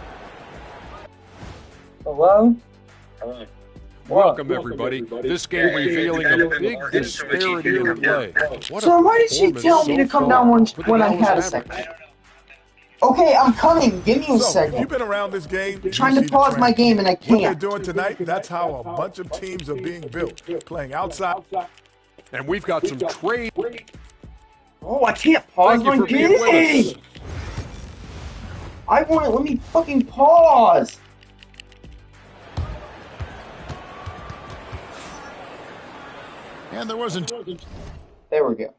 Hello? Hello. Welcome, everybody. This game revealing a big disparity in play. So why did she tell me to come down when I had a second? Okay, I'm coming. Give me a second. You've been around this game. I'm trying to pause my game and I can't. What they're doing tonight, that's how a bunch of teams are being built. Playing outside. And we've got some trade. Oh, I can't pause my game! I want it. Let me fucking pause! And there wasn't. There we go.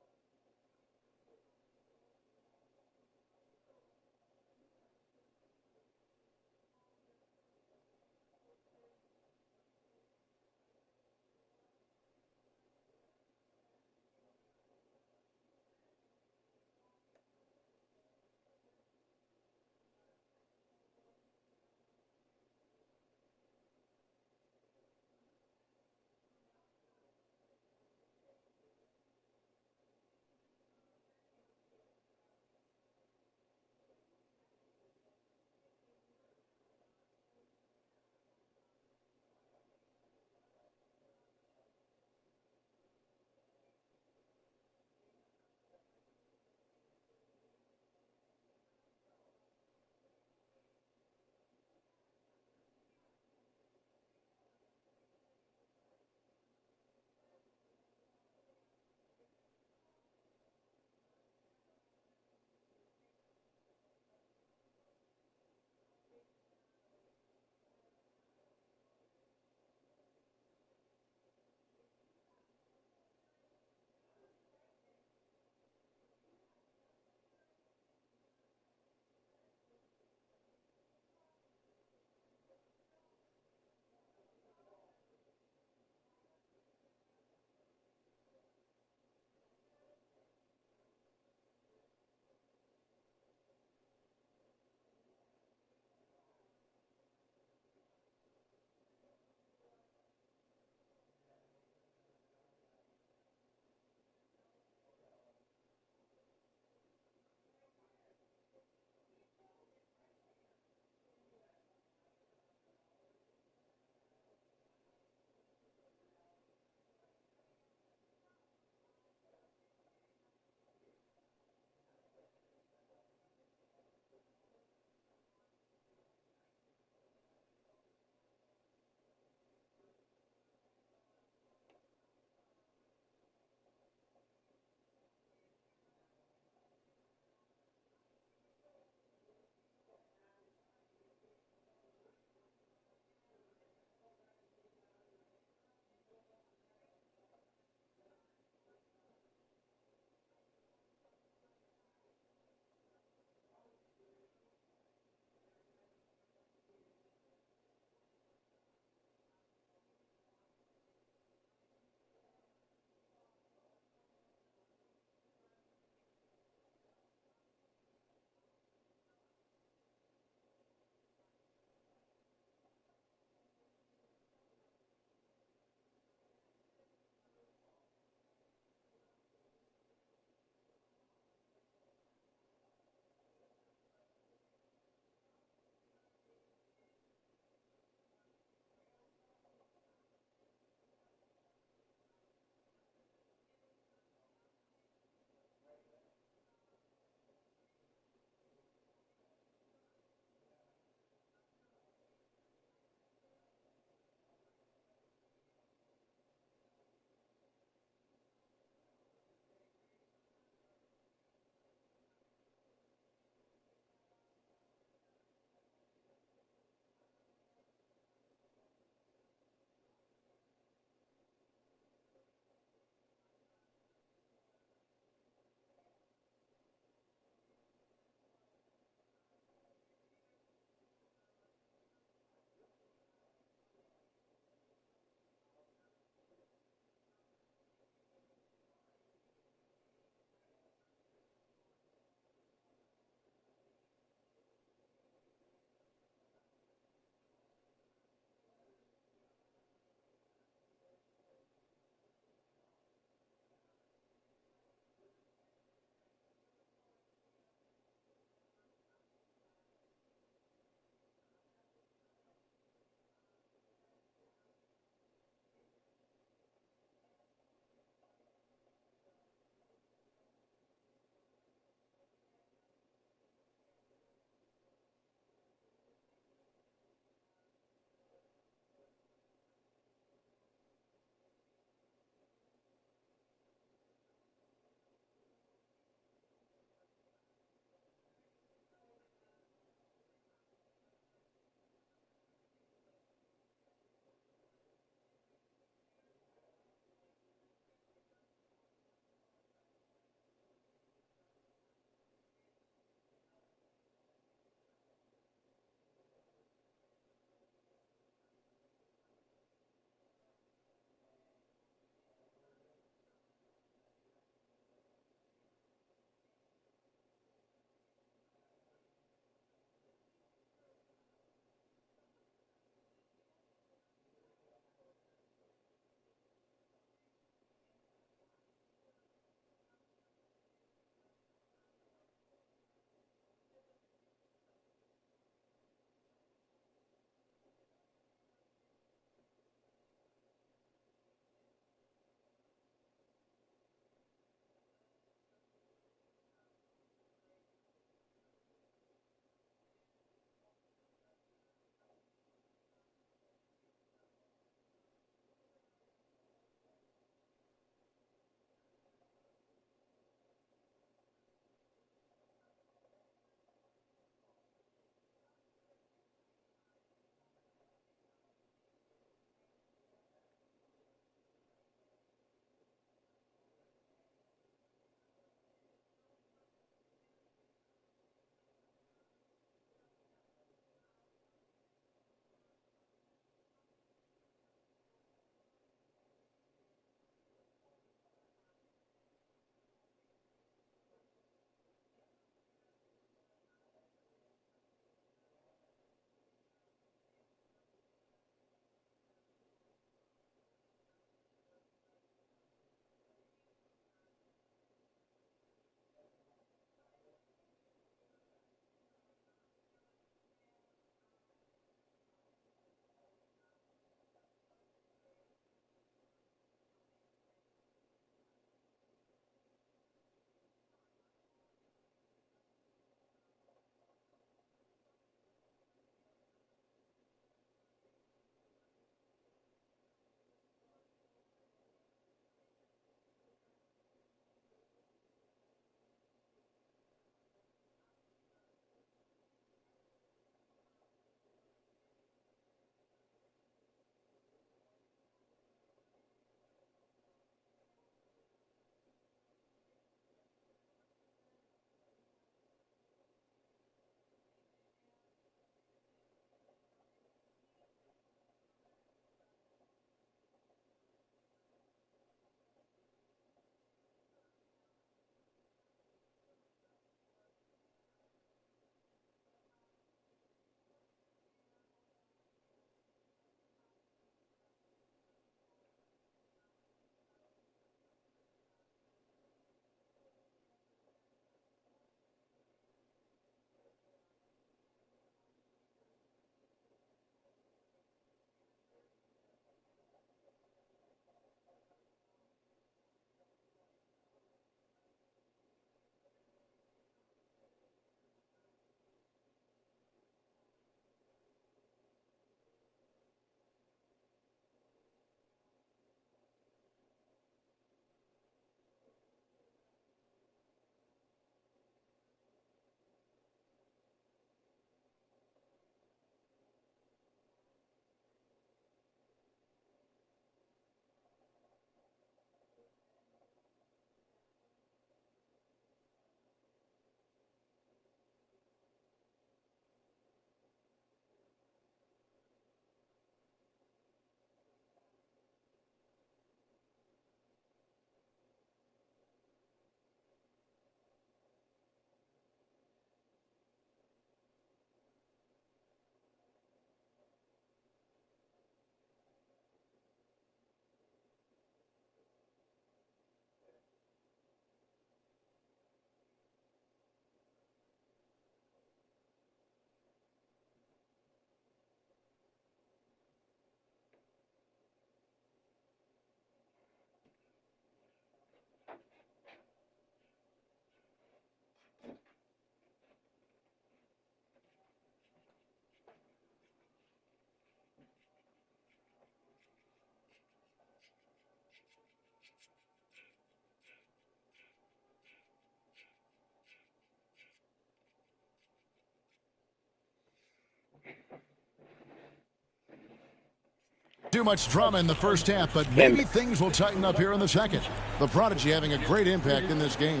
Too much drama in the first half, but maybe things will tighten up here in the second. The Prodigy having a great impact in this game.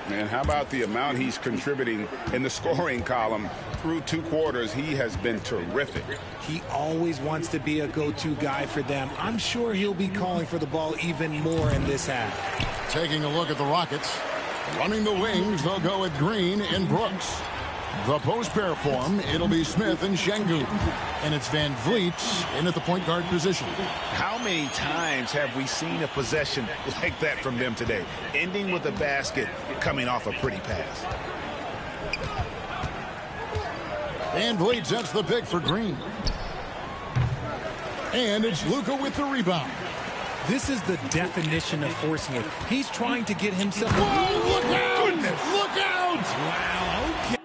And how about the amount he's contributing in the scoring column? Through 2 quarters, he has been terrific. He always wants to be a go-to guy for them. I'm sure he'll be calling for the ball even more in this half. Taking a look at the Rockets. Running the wings, they'll go with Green and Brooks. The post pair form, it'll be Smith and Şengün. And it's Van Vliet in at the point guard position. How many times have we seen a possession like that from them today? Ending with a basket, coming off a pretty pass. Van Vliet sets the pick for Green. And it's Luka with the rebound. This is the definition of forcing it. He's trying to get himself... Whoa, look out! Goodness. Look out! Wow, okay.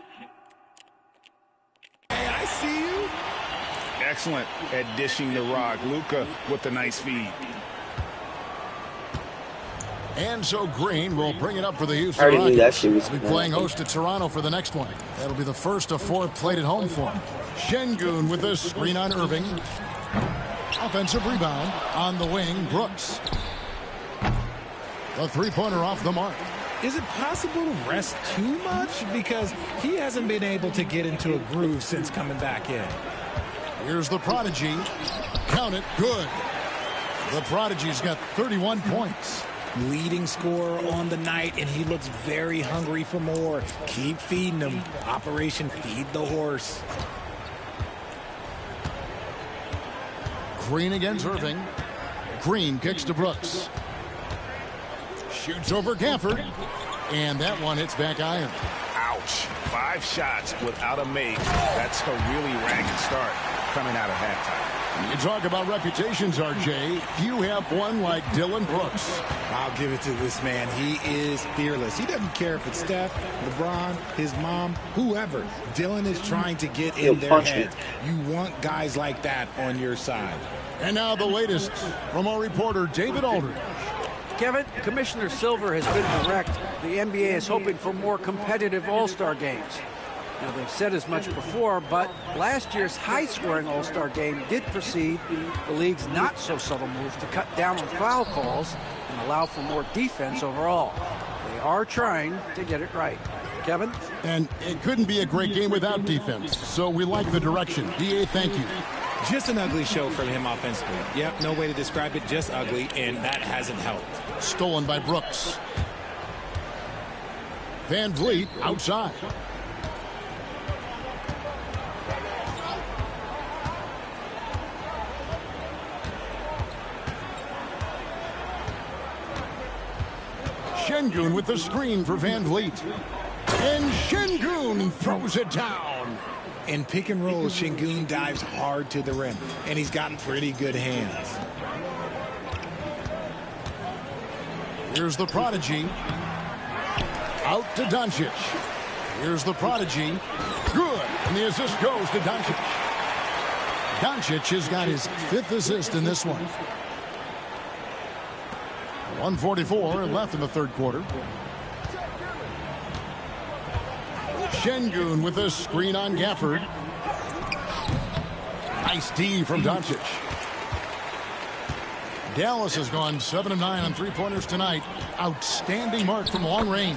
I see you. Excellent at dishing the rock. Luka with a nice feed. And so Green will bring it up for the Houston already knew that Rockets. shit was We'll be playing host to Toronto for the next one. That'll be the first of 4 played at home for him. Şengün with a screen on Irving. Offensive rebound on the wing, Brooks. The three-pointer off the mark. Is it possible to rest too much? Because he hasn't been able to get into a groove since coming back in. Here's the Prodigy. Count it, good. The Prodigy's got 31 points. Leading scorer on the night, and he looks very hungry for more. Keep feeding him. Operation Feed the Horse. Green against Irving. Green kicks to Brooks. Shoots over Gafford. And that one hits back iron. Ouch. 5 shots without a make. That's a really ragged start coming out of halftime. You talk about reputations, RJ. You have one like Dylan Brooks. I'll give it to this man. He is fearless. He doesn't care if it's Steph, LeBron, his mom, whoever. Dylan is trying to get in their heads. You want guys like that on your side. And now the latest from our reporter, David Aldridge. Kevin, Commissioner Silver has been direct. The NBA is hoping for more competitive All-Star games. Now, they've said as much before, but last year's high-scoring All-Star game did precede the league's not-so-subtle move to cut down on foul calls and allow for more defense overall. They are trying to get it right. Kevin? And it couldn't be a great game without defense, so we like the direction. DA, thank you. Just an ugly show from him offensively. Yep, no way to describe it, just ugly, and that hasn't helped. Stolen by Brooks. Van Vliet outside. Şengün with the screen for Van Vliet. And Şengün throws it down. In pick and roll, Şengün dives hard to the rim, and he's got pretty good hands. Here's the Prodigy. Out to Doncic. Here's the Prodigy. Good. And the assist goes to Doncic. Doncic has got his 5th assist in this one. 1:44 left in the third quarter. Şengün with a screen on Gafford. Nice D from Doncic. Dallas has gone 7 of 9 on three-pointers tonight. Outstanding mark from long range.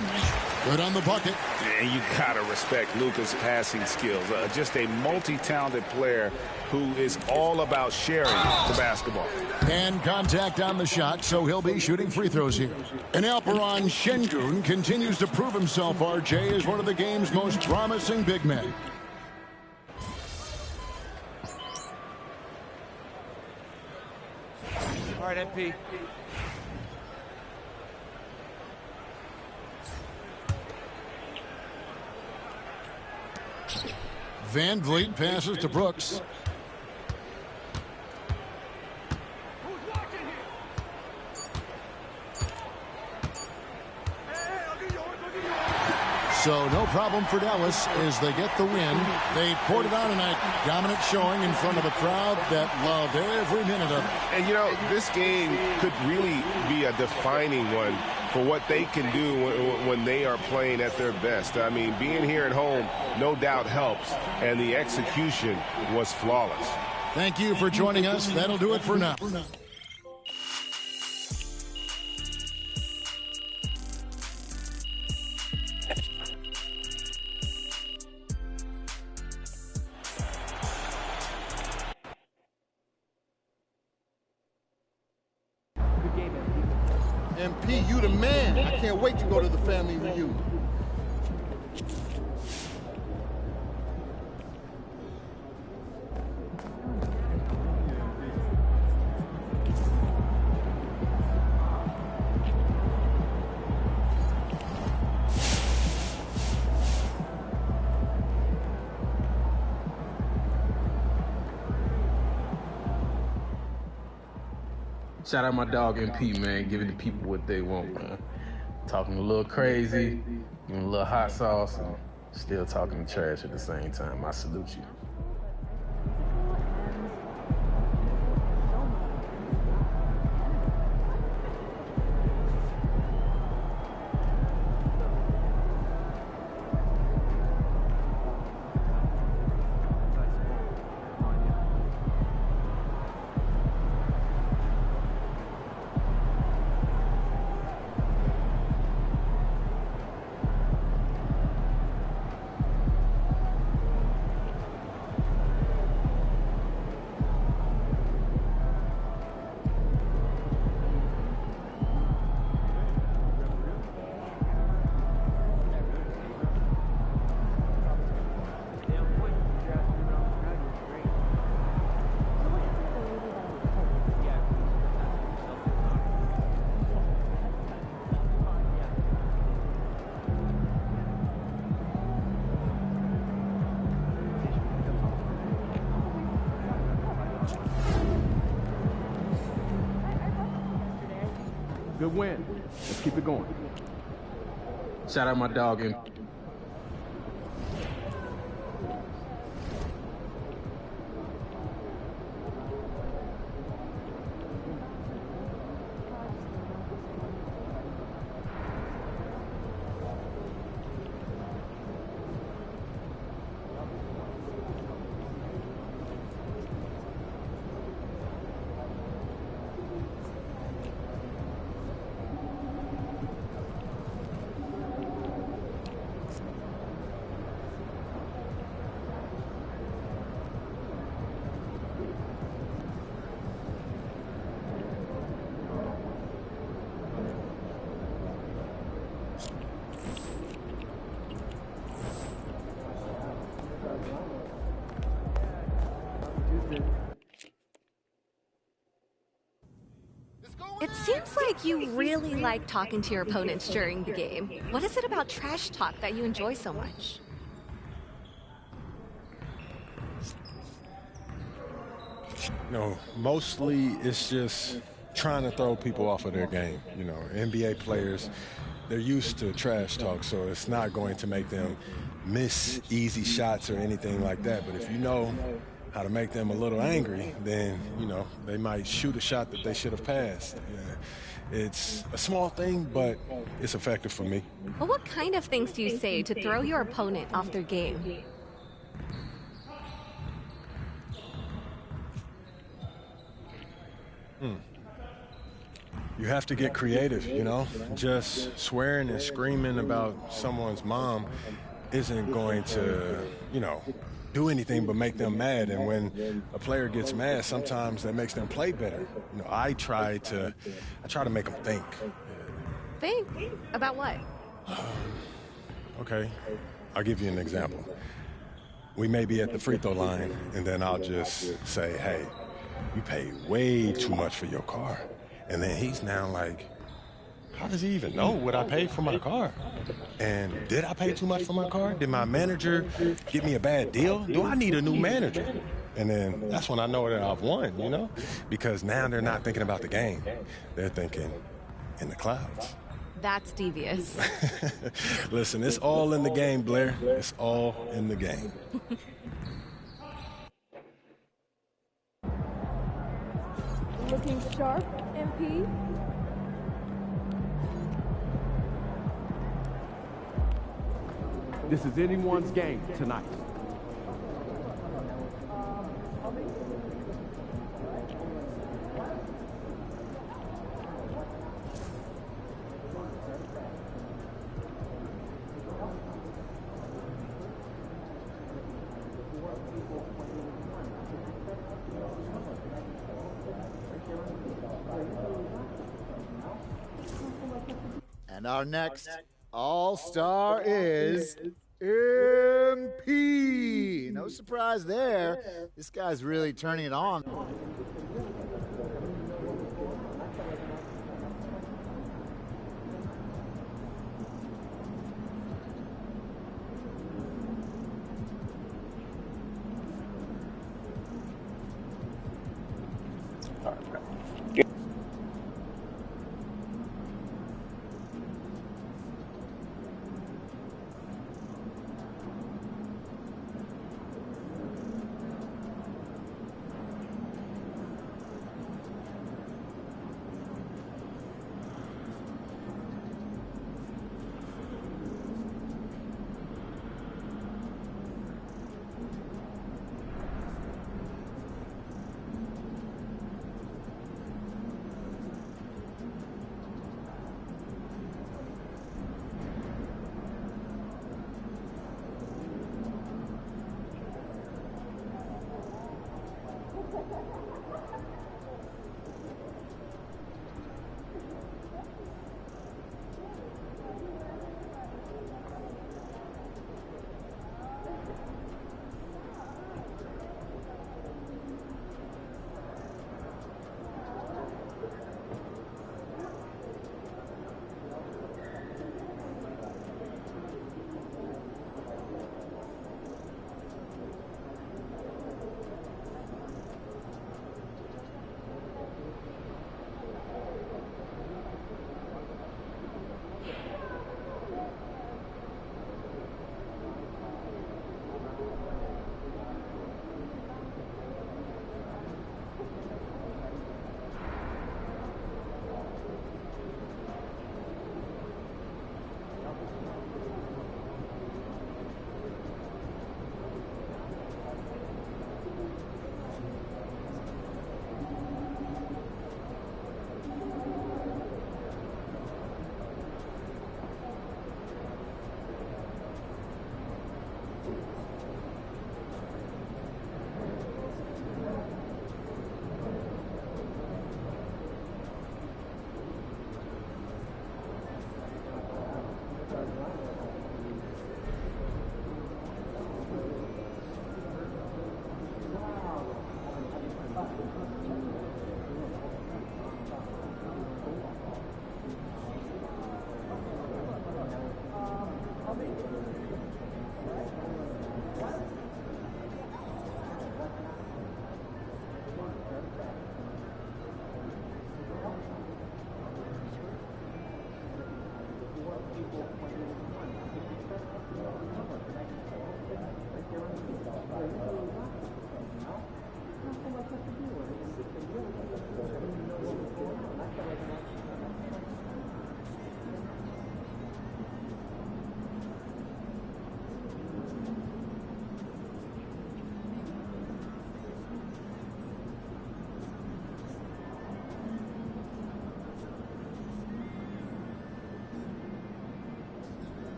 Good on the bucket. And you gotta respect Luka's passing skills. Just a multi-talented player who is all about sharing the basketball. And contact on the shot, so he'll be shooting free throws here. And Alperen Şengün continues to prove himself, RJ, as one of the game's most promising big men. All right, MP. Van Vliet passes to Brooks. So no problem for Dallas as they get the win. They poured it on tonight. Dominant showing in front of a crowd that loved every minute of it. And, you know, this game could really be a defining one for what they can do when they are playing at their best. I mean, being here at home no doubt helps, and the execution was flawless. Thank you for joining us. That'll do it for now. MP, you the man. I can't wait to go to the family reunion. Shout out my dog MP, man, giving the people what they want, man. Talking a little crazy, giving a little hot sauce, and still talking trash at the same time. I salute you. Good win. Let's keep it going. Shout out my dog MP. It seems like you really like talking to your opponents during the game. What is it about trash talk that you enjoy so much? No, mostly it's just trying to throw people off of their game. You know, NBA players, they're used to trash talk, so it's not going to make them miss easy shots or anything like that. But if you know how to make them a little angry, then, you know, they might shoot a shot that they should have passed. Yeah. It's a small thing, but it's effective for me. Well, what kind of things do you say to throw your opponent off their game? You have to get creative, you know? Just swearing and screaming about someone's mom isn't going to, you know, do anything but make them mad. And when a player gets mad, sometimes that makes them play better. You know, I try to make them think. Think? About what? Okay, I'll give you an example. We may be at the free throw line, and then I'll just say, hey, you paid way too much for your car. And then he's now like, how does he even know what I paid for my car? And did I pay too much for my car? Did my manager give me a bad deal? Do I need a new manager? And then that's when I know that I've won, you know? Because now they're not thinking about the game. They're thinking in the clouds. That's devious. Listen, it's all in the game, Blair. It's all in the game. Looking sharp, MP. This is anyone's game tonight. And our next All-Star is MP. No surprise there. This guy's really turning it on.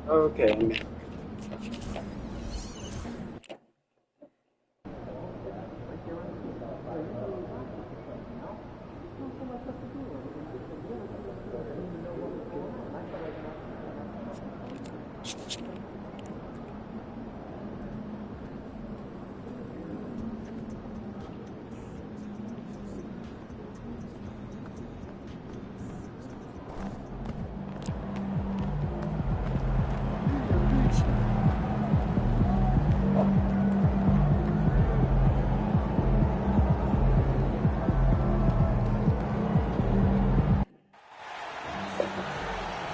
Okay.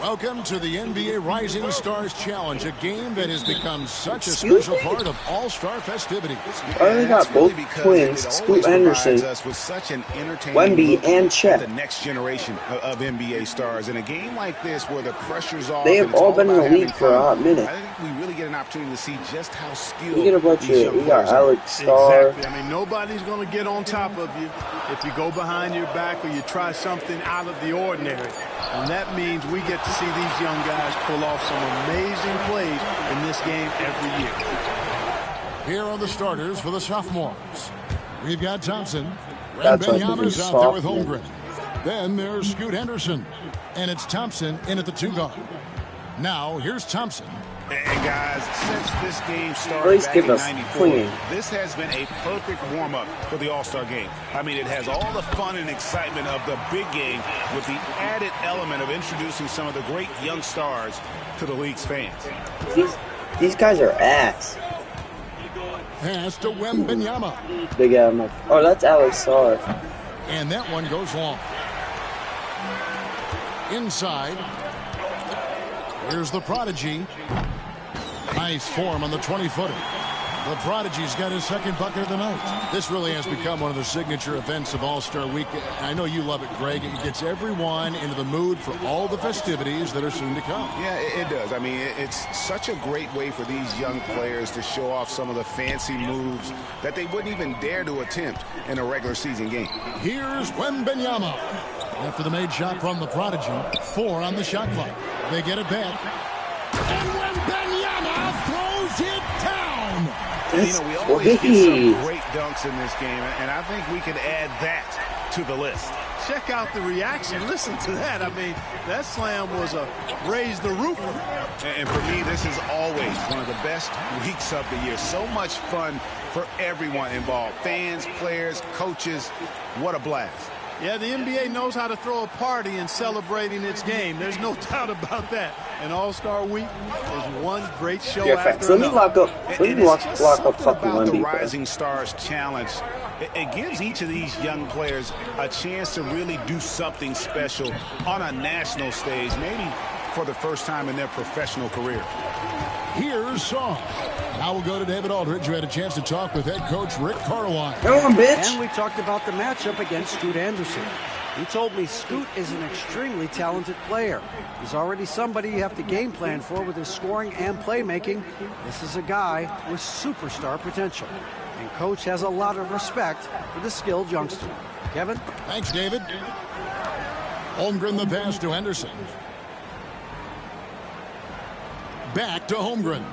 Welcome to the NBA Rising Stars Challenge, a game that has become such a special part of all-star festivities. Oh, they got both twins, Scoot Henderson, Wemby, and Chet. The next generation of NBA stars. In a game like this where the pressure's off, they have all been in the league for a hot minute. I think we really get an opportunity to see just how skilled you get a bunch of, you got Alex Starr. Exactly. I mean, nobody's going to get on top of you if you go behind your back or you try something out of the ordinary. And that means we get to see these young guys pull off some amazing plays in this game every year. Here are the starters for the sophomores. We've got Thompson. Wembanyama's out there with Holmgren. Then there's Scoot Henderson. And it's Thompson in at the 2 guard. Now, here's Thompson. And guys, since this game started back in '94, this has been a perfect warm-up for the All-Star game. I mean, it has all the fun and excitement of the big game with the added element of introducing some of the great young stars to the league's fans. These guys are ass. Pass to Wembanyama. Big Adam. Oh, that's Alex Starr. And that one goes long. Inside. Here's the Prodigy. Nice form on the 20-footer. The Prodigy's got his second bucket of the night. This really has become one of the signature events of All-Star Week. I know you love it, Greg. It gets everyone into the mood for all the festivities that are soon to come. Yeah, it does. I mean, it's such a great way for these young players to show off some of the fancy moves that they wouldn't even dare to attempt in a regular season game. Here's Wembanyama. After the made shot from the Prodigy, 4 on the shot clock. They get it back. And Wembanyama throws it down. And, you know, we always get some great dunks in this game, and I think we could add that to the list. Check out the reaction. Listen to that. I mean, that slam was a raise the roofer. And for me, this is always one of the best weeks of the year. So much fun for everyone involved. Fans, players, coaches. What a blast. Yeah, the NBA knows how to throw a party in celebrating its game. There's no doubt about that. And All-Star Week is one great show after another. Let me lock up fucking about the Wemby. Rising Stars Challenge. It gives each of these young players a chance to really do something special on a national stage, maybe for the first time in their professional career. Here's Song. Now we'll go to David Aldridge, who had a chance to talk with head coach Rick Carlisle. Come on, bitch. And we talked about the matchup against Scoot Henderson. He told me Scoot is an extremely talented player. He's already somebody you have to game plan for with his scoring and playmaking. This is a guy with superstar potential. And coach has a lot of respect for the skilled youngster. Kevin? Thanks, David. Holmgren the pass to Henderson. Back to Holmgren.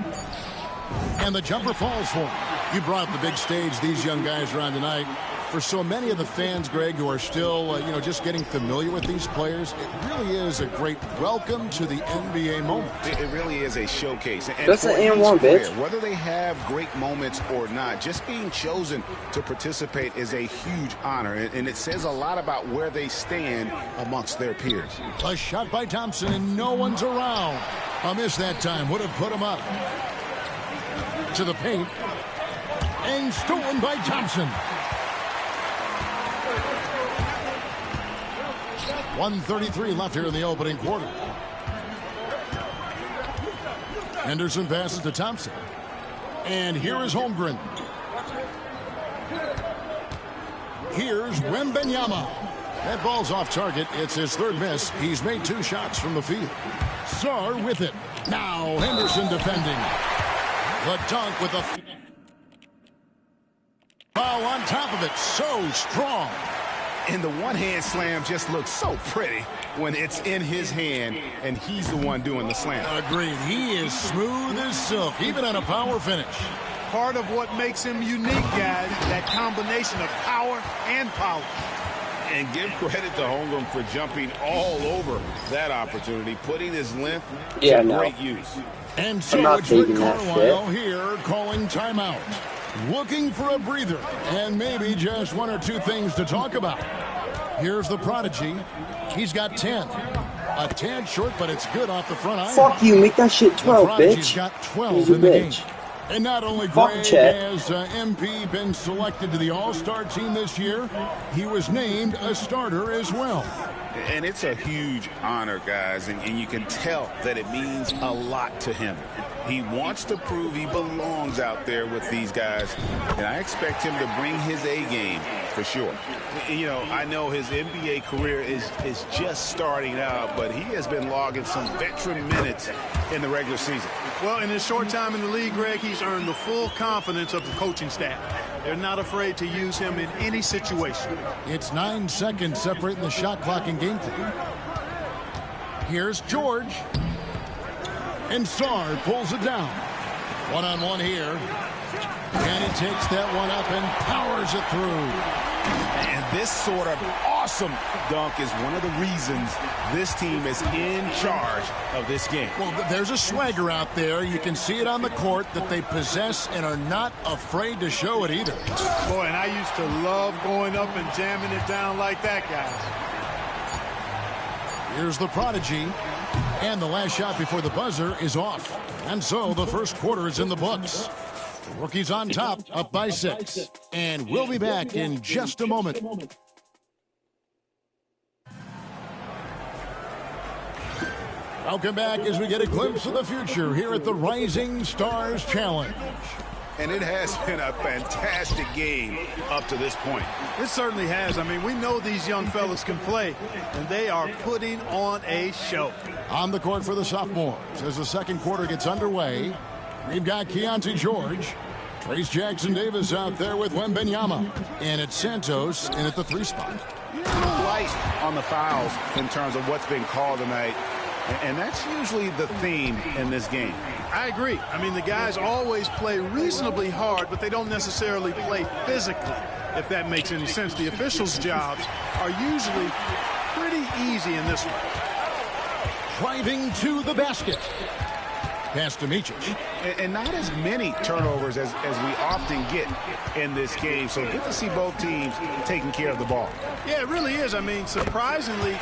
And the jumper falls for him. You brought up the big stage these young guys are on tonight. For so many of the fans, Greg, who are still, just getting familiar with these players, it really is a great welcome to the NBA moment. It really is a showcase. And that's an and-one, bitch. Whether they have great moments or not, just being chosen to participate is a huge honor. And it says a lot about where they stand amongst their peers. A shot by Thompson, and no one's around. A miss that time would have put him up. To the paint. And stolen by Thompson. 1:33 left here in the opening quarter. Henderson passes to Thompson. And here is Holmgren. Here's Wembanyama. That ball's off target. It's his third miss. He's made 2 shots from the field. Sarr with it. Now Henderson defending. The dunk with a foul on top of it. So strong. And the one-hand slam just looks so pretty when it's in his hand and he's the one doing the slam. Agreed. He is smooth as silk, even on a power finish. Part of what makes him unique, guys, that combination of power and power. And give credit to Holmgren for jumping all over that opportunity, putting his length to great use. And so it's Rick Carlisle here calling timeout. Looking for a breather and maybe just one or two things to talk about. Here's the prodigy. He's got 10. A tad short, but it's good off the front iron. Fuck you, make that shit 12, bitch. He's got 12 in the game. And not only Greg has MP been selected to the All-Star team this year, he was named a starter as well. And it's a huge honor, guys, and you can tell that it means a lot to him. He wants to prove he belongs out there with these guys, and I expect him to bring his A game for sure. You know, I know his NBA career is just starting out, but he has been logging some veteran minutes in the regular season. Well, in his short time in the league, Greg, he's earned the full confidence of the coaching staff. They're not afraid to use him in any situation. It's 9 seconds separating the shot clock and game clock. Here's George. And Sarr pulls it down. One-on-one here. And he takes that one up and powers it through. And this sort of awesome dunk is one of the reasons this team is in charge of this game. Well, there's a swagger out there. You can see it on the court that they possess and are not afraid to show it either. Boy, and I used to love going up and jamming it down like that, guys. Here's the prodigy. And the last shot before the buzzer is off. And so the first quarter is in the books. The Rookies on top, up by 6. And we'll be back in just a moment. Welcome back as we get a glimpse of the future here at the Rising Stars Challenge. And it has been a fantastic game up to this point. It certainly has. I mean, we know these young fellas can play, and they are putting on a show. On the court for the sophomores as the second quarter gets underway. We've got Keontae George, Trace Jackson-Davis out there with Wembanyama, and it's Santos in at the 3 spot. A little light on the fouls in terms of what's been called tonight, and that's usually the theme in this game. I agree. I mean, the guys always play reasonably hard, but they don't necessarily play physically, if that makes any sense. The officials' jobs are usually pretty easy in this one. Driving to the basket. Pass to Micic. And not as many turnovers as we often get in this game. So good to see both teams taking care of the ball. Yeah, it really is. I mean, surprisingly,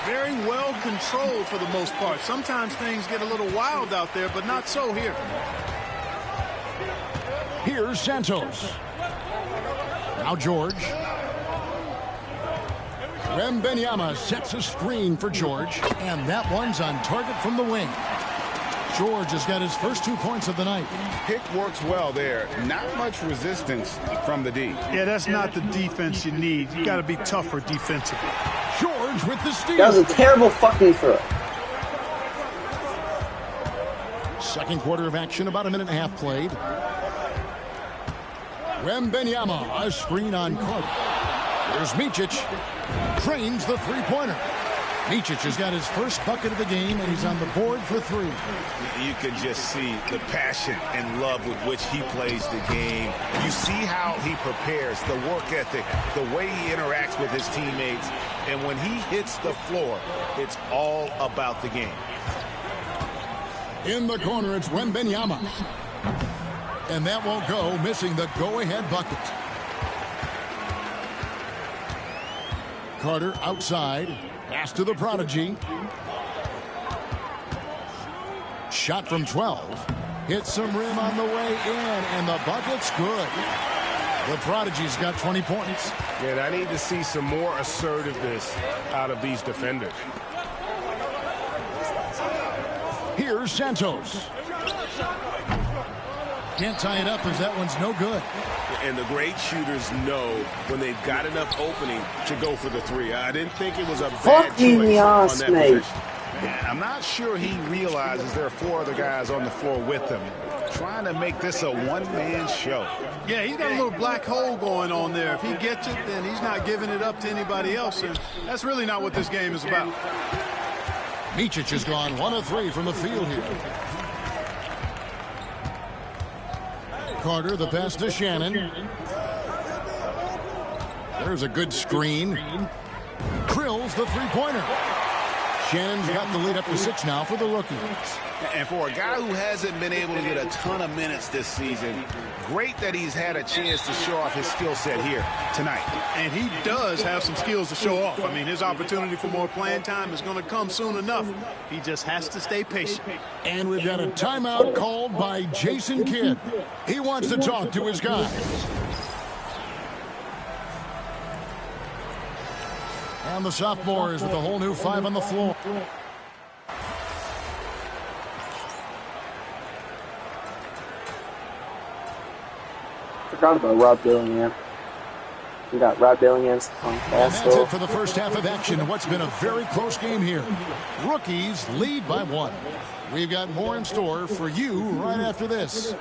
very well controlled for the most part. Sometimes things get a little wild out there, but not so here. Here's Santos. Now George. Wembanyama sets a screen for George, and that one's on target from the wing. George has got his first 2 points of the night. Pick works well there. Not much resistance from the D. Yeah, that's not the defense you need. You got to be tougher defensively. George with the steal. That was a terrible fucking throw. Second quarter of action, about a minute and a half played. Wembanyama, a screen on Carter. There's Micic. Trains the three-pointer. Micic has got his first bucket of the game, and he's on the board for 3. You can just see the passion and love with which he plays the game. You see how he prepares, the work ethic, the way he interacts with his teammates. And when he hits the floor, it's all about the game. In the corner, it's Wembanyama. And that won't go, missing the go-ahead bucket. Carter outside. Pass to the prodigy. Shot from 12. Hits some rim on the way in, and the bucket's good. The prodigy's got 20 points. And I need to see some more assertiveness out of these defenders. Here's Santos. Can't tie it up as that one's no good. And the great shooters know when they've got enough opening to go for the 3. I didn't think it was a bad choice on that possession. I'm not sure he realizes there are 4 other guys on the floor with him. trying to make this a one-man show. Yeah, he's got a little black hole going on there. If he gets it, then he's not giving it up to anybody else, and that's really not what this game is about. Micic has gone 1 of 3 from the field here. Carter, the pass to Shannon. There's a good screen. Drills the three-pointer. Shannon's got the lead up to 6 now for the rookies. And for a guy who hasn't been able to get a ton of minutes this season, great that he's had a chance to show off his skill set here tonight. And he does have some skills to show off. I mean, his opportunity for more playing time is going to come soon enough. He just has to stay patient. And we've got a timeout called by Jason Kidd. He wants to talk to his guys. And the sophomores with a whole new 5 on the floor. Forgot about Rob Dillingham. We got Rob Dillingham on That's it for the first half of action in what's been a very close game here. Rookies lead by 1. We've got more in store for you right after this.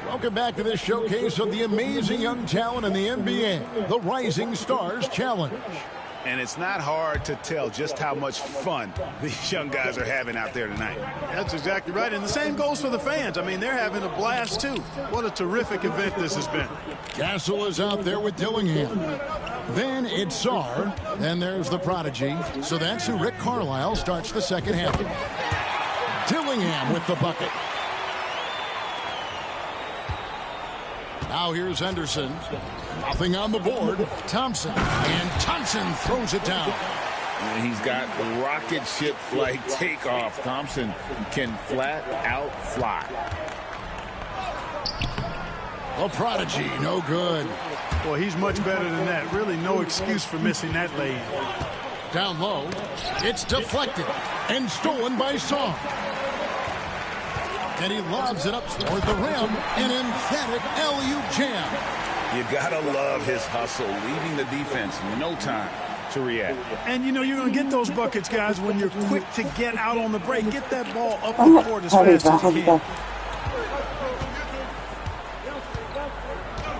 Welcome back to this showcase of the amazing young talent in the NBA, the Rising Stars Challenge. And it's not hard to tell just how much fun these young guys are having out there tonight. That's exactly right. And the same goes for the fans. I mean, they're having a blast, too. What a terrific event this has been. Castle is out there with Dillingham. Then it's Sarr. Then there's the prodigy. So that's who Rick Carlisle starts the second half. Dillingham with the bucket. Now here's Henderson. Nothing on the board. Thompson. And Thompson throws it down. And he's got rocket ship-like takeoff. Thompson can flat out fly. The prodigy, no good. Well, he's much better than that. Really no excuse for missing that lane. Down low. It's deflected and stolen by Song. And he lobs it up toward the rim. An emphatic alley-oop jam. You gotta love his hustle, leaving the defense no time to react. And you know you're going to get those buckets, guys, when you're quick to get out on the break. Get that ball up the court as fast as you can.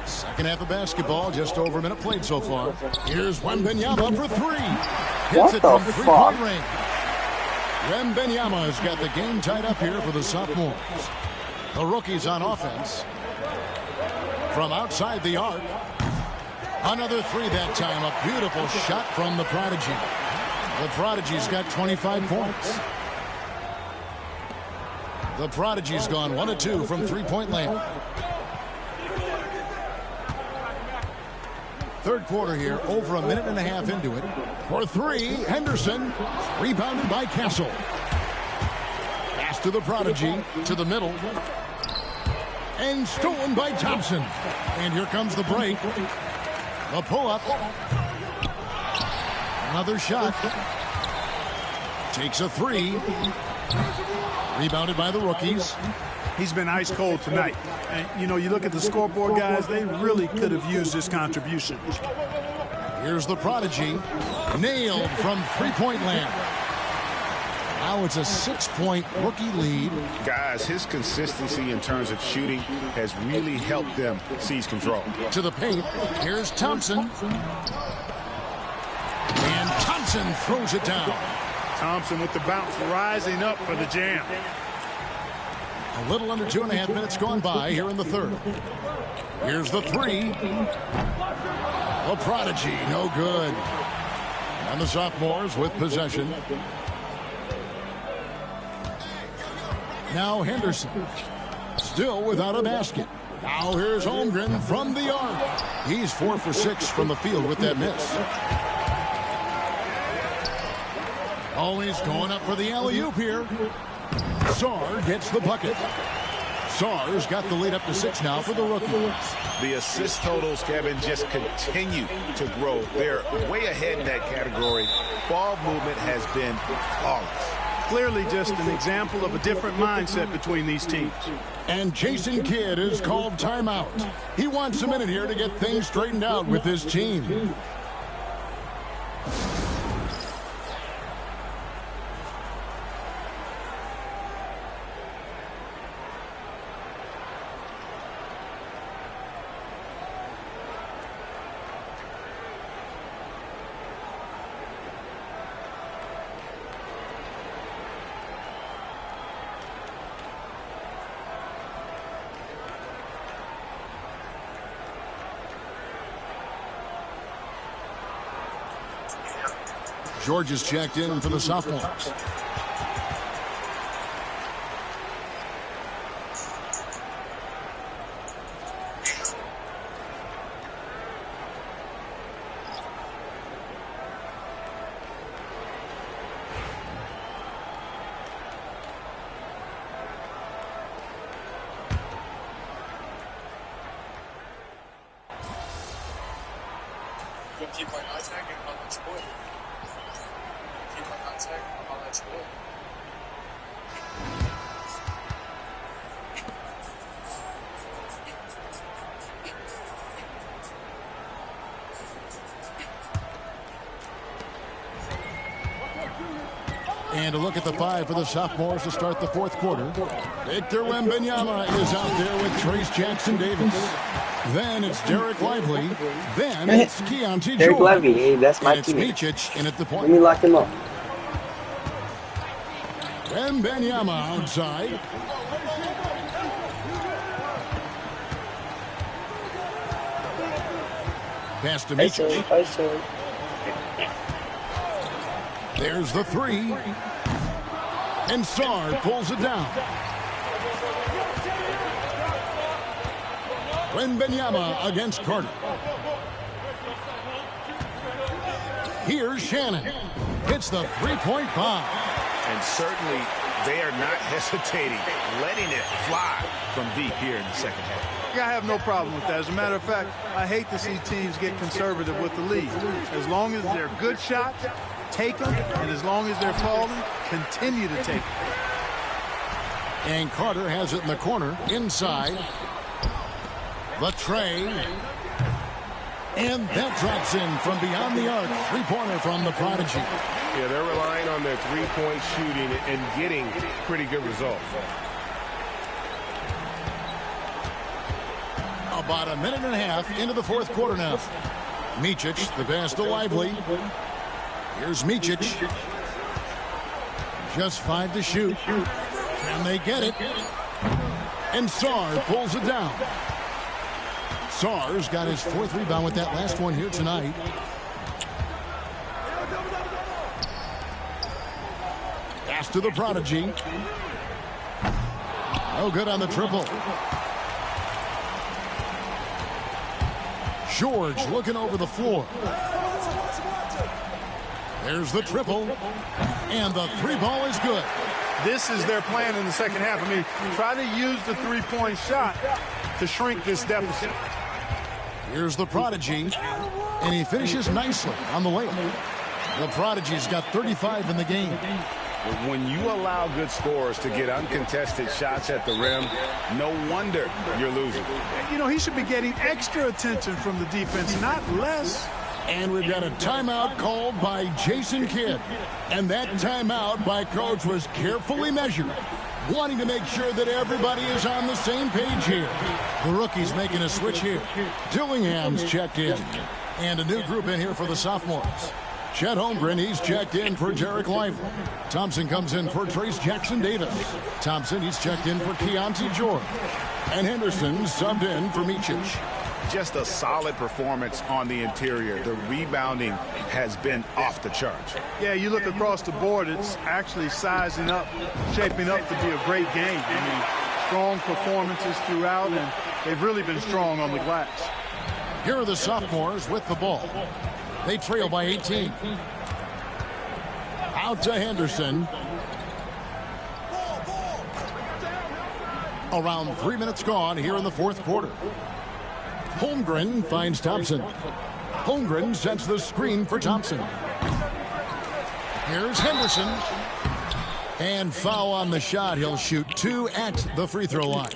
Second half of basketball, just over a minute played so far. Here's Wembanyama for 3. Hits it from three-point range. Wembanyama has got the game tied up here for the sophomores. The rookies on offense. From outside the arc. Another 3 that time. A beautiful shot from the prodigy. The prodigy's got 25 points. The prodigy's gone 1 of 2 from three-point land. Third quarter here, over a minute and a half into it. For 3, Henderson, rebounded by Castle. Pass to the prodigy, to the middle. And stolen by Thompson. And here comes the break. The pull-up. Another shot. Takes a 3. Rebounded by the rookies. He's been ice cold tonight. And, you know, you look at the scoreboard, guys, they really could have used this contribution. Here's the prodigy. Nailed from three-point land. Now it's a 6-point rookie lead. Guys, his consistency in terms of shooting has really helped them seize control. To the paint. Here's Thompson. And Thompson throws it down. Thompson with the bounce, rising up for the jam. A little under 2.5 minutes gone by here in the third. Here's the 3. The prodigy, no good. And the sophomores with possession. Now Henderson, still without a basket. Now here's Holmgren from the arc. He's 4 for 6 from the field with that miss. Always going up for the alley-oop here. Sarr gets the bucket. Saar's got the lead up to 6 now for the rookie. The assist totals, Kevin, just continue to grow. They're way ahead in that category. Ball movement has been flawless. Clearly just an example of a different mindset between these teams. And Jason Kidd is called timeout. He wants a minute here to get things straightened out with his team. George is checked in for the sophomores. And a look at the 5 for the sophomores to start the 4th quarter. Victor Wembanyama is out there with Trace Jackson-Davis. Then it's Derek Lively. Then it's Keontae George. Derek Lively, hey, that's my team. It's Micic in at the point. Let me lock him up. Wembanyama outside. Pass to Micic. There's the 3. And Sarr pulls it down. Wembanyama against Carter. Here's Shannon. Hits the 3-point bomb. And certainly they are not hesitating, letting it fly from deep here in the second half. I have no problem with that. As a matter of fact, I hate to see teams get conservative with the lead. As long as they're good shots, take them, and as long as they're falling, continue to take them. And Carter has it in the corner, inside. The tray. And that drops in from beyond the arc. 3-pointer from the Prodigy. Yeah, they're relying on their 3-point shooting and getting pretty good results. About a minute and a half into the 4th quarter now. Micic, the pass to Lively. Here's Micic. Just 5 to shoot. And they get it. And Sarr pulls it down. Sarr's got his 4th rebound with that last one here tonight. Pass to the Prodigy. No good on the triple. George looking over the floor. There's the triple. And the 3-ball is good. This is their plan in the second half. I mean, try to use the 3-point shot to shrink this deficit. Here's the Prodigy. And he finishes nicely on the layup. The Prodigy's got 35 in the game. When you allow good scorers to get uncontested shots at the rim, no wonder you're losing. You know, he should be getting extra attention from the defense, not less. And we've got a timeout called by Jason Kidd. And that timeout by Coach was carefully measured, wanting to make sure that everybody is on the same page here. The rookie's making a switch here. Dillingham's checked in. And a new group in here for the sophomores. Chet Holmgren, he's checked in for Derek Lively. Thompson comes in for Trace Jackson-Davis. Thompson, he's checked in for Keontae George. And Henderson subbed in for Micic. Just a solid performance on the interior. The rebounding has been off the charts. Yeah, you look across the board, it's actually sizing up, shaping up to be a great game. I mean, strong performances throughout, and they've really been strong on the glass. Here are the sophomores with the ball. They trail by 18. Out to Henderson. Around 3 minutes gone here in the fourth quarter. Holmgren finds Thompson. Holmgren sets the screen for Thompson. Here's Henderson. And foul on the shot. He'll shoot 2 at the free throw line.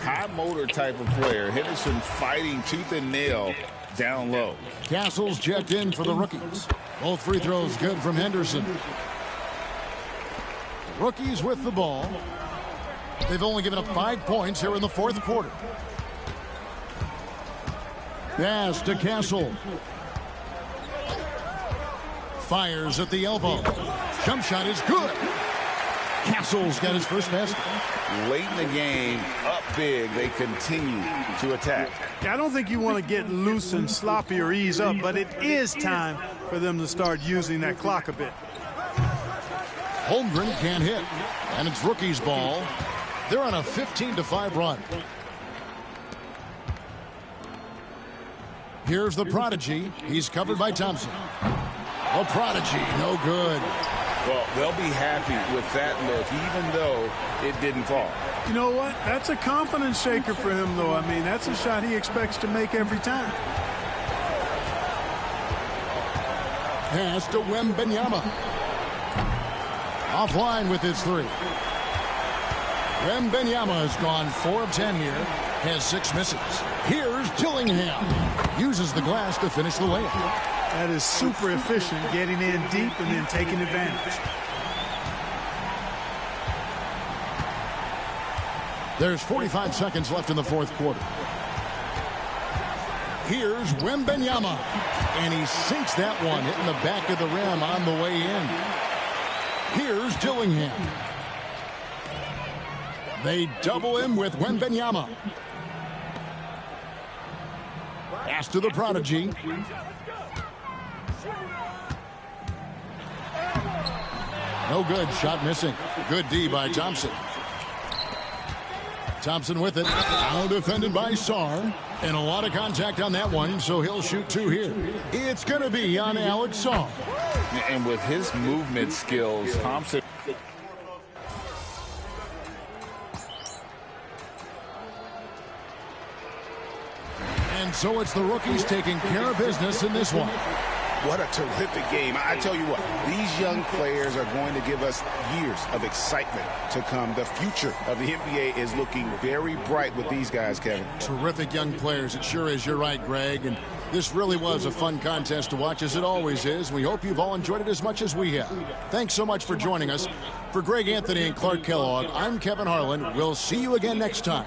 High motor type of player. Henderson fighting tooth and nail down low. Castles checked in for the rookies. Both free throws good from Henderson. Rookies with the ball. They've only given up 5 points here in the fourth quarter. Pass to Castle. Fires at the elbow. Jump shot is good. Castle's got his first basket. Late in the game, up big, they continue to attack. I don't think you want to get loose and sloppy or ease up, but it is time for them to start using that clock a bit. Holmgren can't hit, and it's rookies' ball. They're on a 15-5 run. Here's the prodigy. He's covered by Thompson. The prodigy, no good. Well, they'll be happy with that look, even though it didn't fall. You know what? That's a confidence shaker for him, though. I mean, that's a shot he expects to make every time. Pass to Wembanyama. Offline with his 3. Wembanyama has gone 4 of 10 here. Has 6 misses. Here's Dillingham. Uses the glass to finish the layup. That is super efficient, getting in deep and then taking advantage. There's 45 seconds left in the fourth quarter. Here's Wembanyama. And he sinks that one, hitting the back of the rim on the way in. Here's Dillingham. They double him with Wembanyama. Pass to the prodigy. No good. Shot missing. Good D by Thompson. Thompson with it. Now defended by Sarr. And a lot of contact on that one, so he'll shoot 2 here. It's going to be on Alex Sarr. And with his movement skills, Thompson... And so it's the rookies taking care of business in this one. What a terrific game. I tell you what, these young players are going to give us years of excitement to come. The future of the NBA is looking very bright with these guys, Kevin. Terrific young players. It sure is. You're right, Greg. And this really was a fun contest to watch, as it always is. We hope you've all enjoyed it as much as we have. Thanks so much for joining us. For Greg Anthony and Clark Kellogg, I'm Kevin Harlan. We'll see you again next time.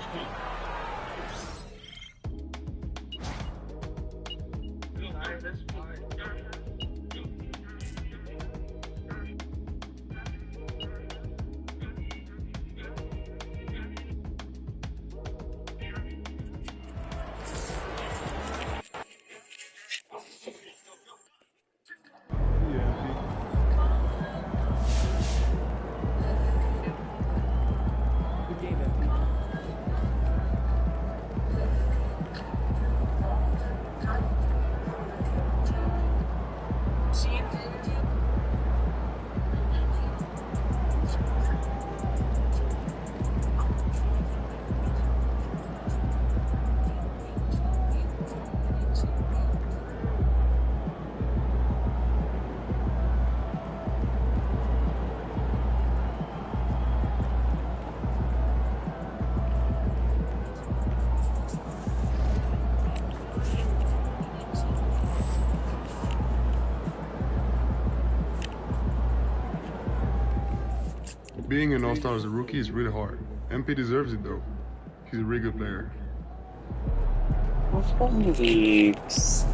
Being an all-star as a rookie is really hard. MP deserves it though. He's a really good player. What's going on, leagues?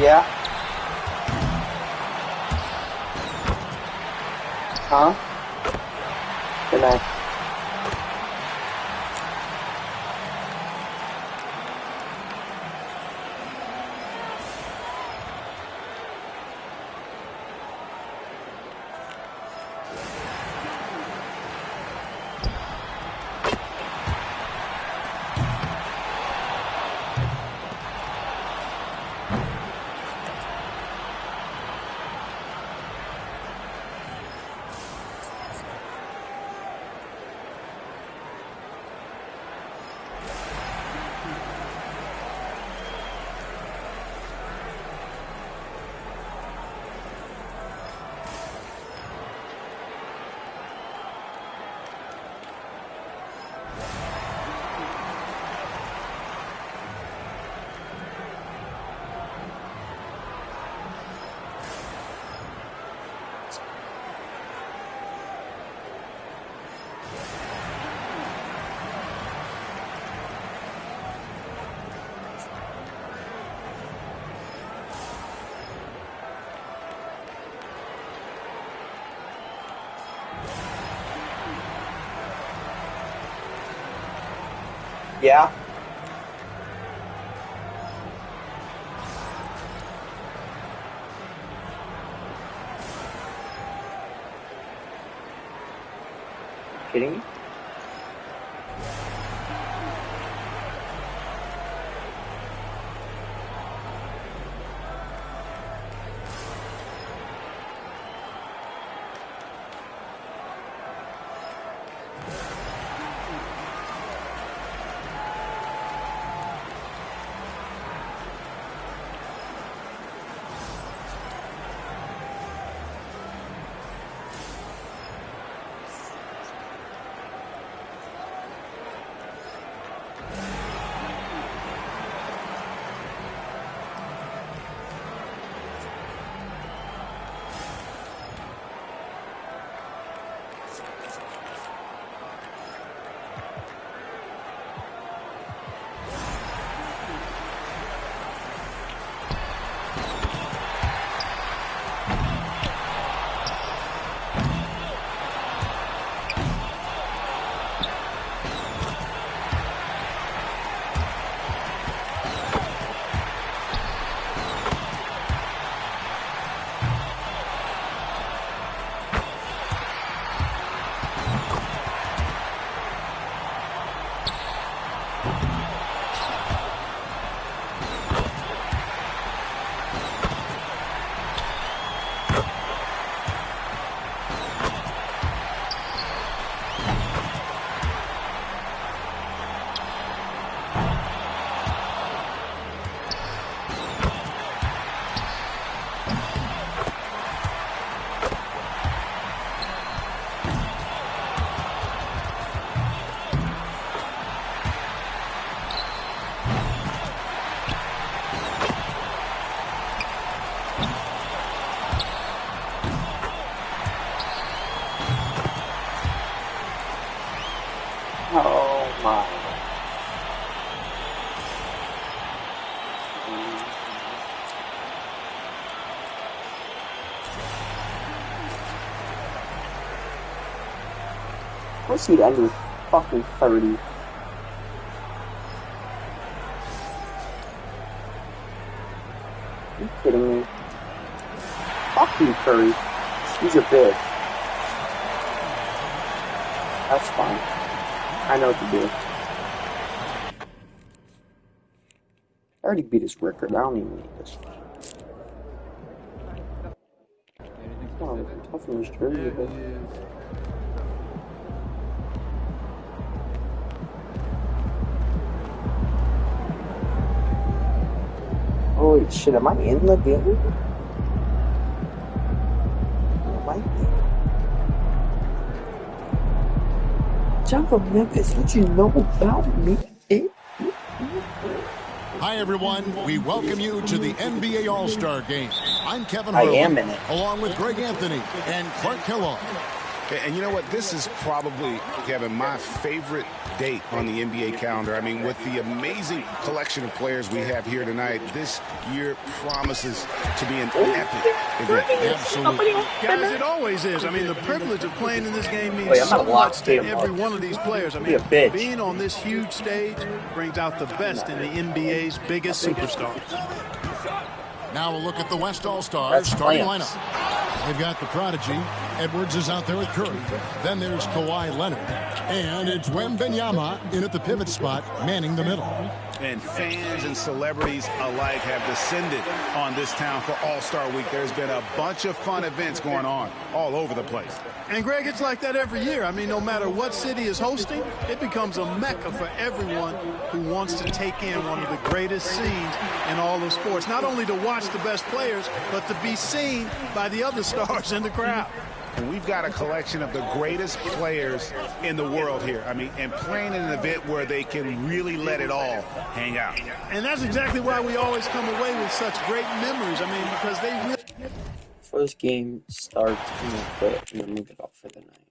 Yeah. Huh? Good night. Yeah. Kidding me? Oh my. What's he under fucking 30? Are you kidding me? Fuck Team Curry. He's a big. That's fine. I know what to do. I already beat his record. I don't even need this. Oh, tough in this jersey, but... Holy shit, am I in the game? Jumbo Memphis, what you know about me? Hi, everyone. We welcome you to the NBA All-Star Game. I'm Kevin Harlan, along with Greg Anthony and Clark Kellogg. And you know what? This is probably, Kevin, my favorite date on the NBA calendar. I mean, with the amazing collection of players we have here tonight, this year promises to be an epic event. Absolutely. Guys, it always is. I mean, the privilege of playing in this game means so much to every one of these players. I mean, being on this huge stage brings out the best in the NBA's biggest superstars. Now a look at the West All-Stars starting lineup. They've got the prodigy. Edwards is out there with Curry. Then there's Kawhi Leonard. And it's Wembanyama in at the pivot spot, manning the middle. And fans and celebrities alike have descended on this town for All-Star Week. There's been a bunch of fun events going on all over the place. And, Greg, it's like that every year. I mean, no matter what city is hosting, it becomes a mecca for everyone who wants to take in one of the greatest scenes in all of sports. Not only to watch the best players, but to be seen by the other stars in the crowd. And we've got a collection of the greatest players in the world here. I mean, and playing in an event where they can really let it all hang out. And that's exactly why we always come away with such great memories. I mean, because they really... First game starts, I'm going to move it up for the night.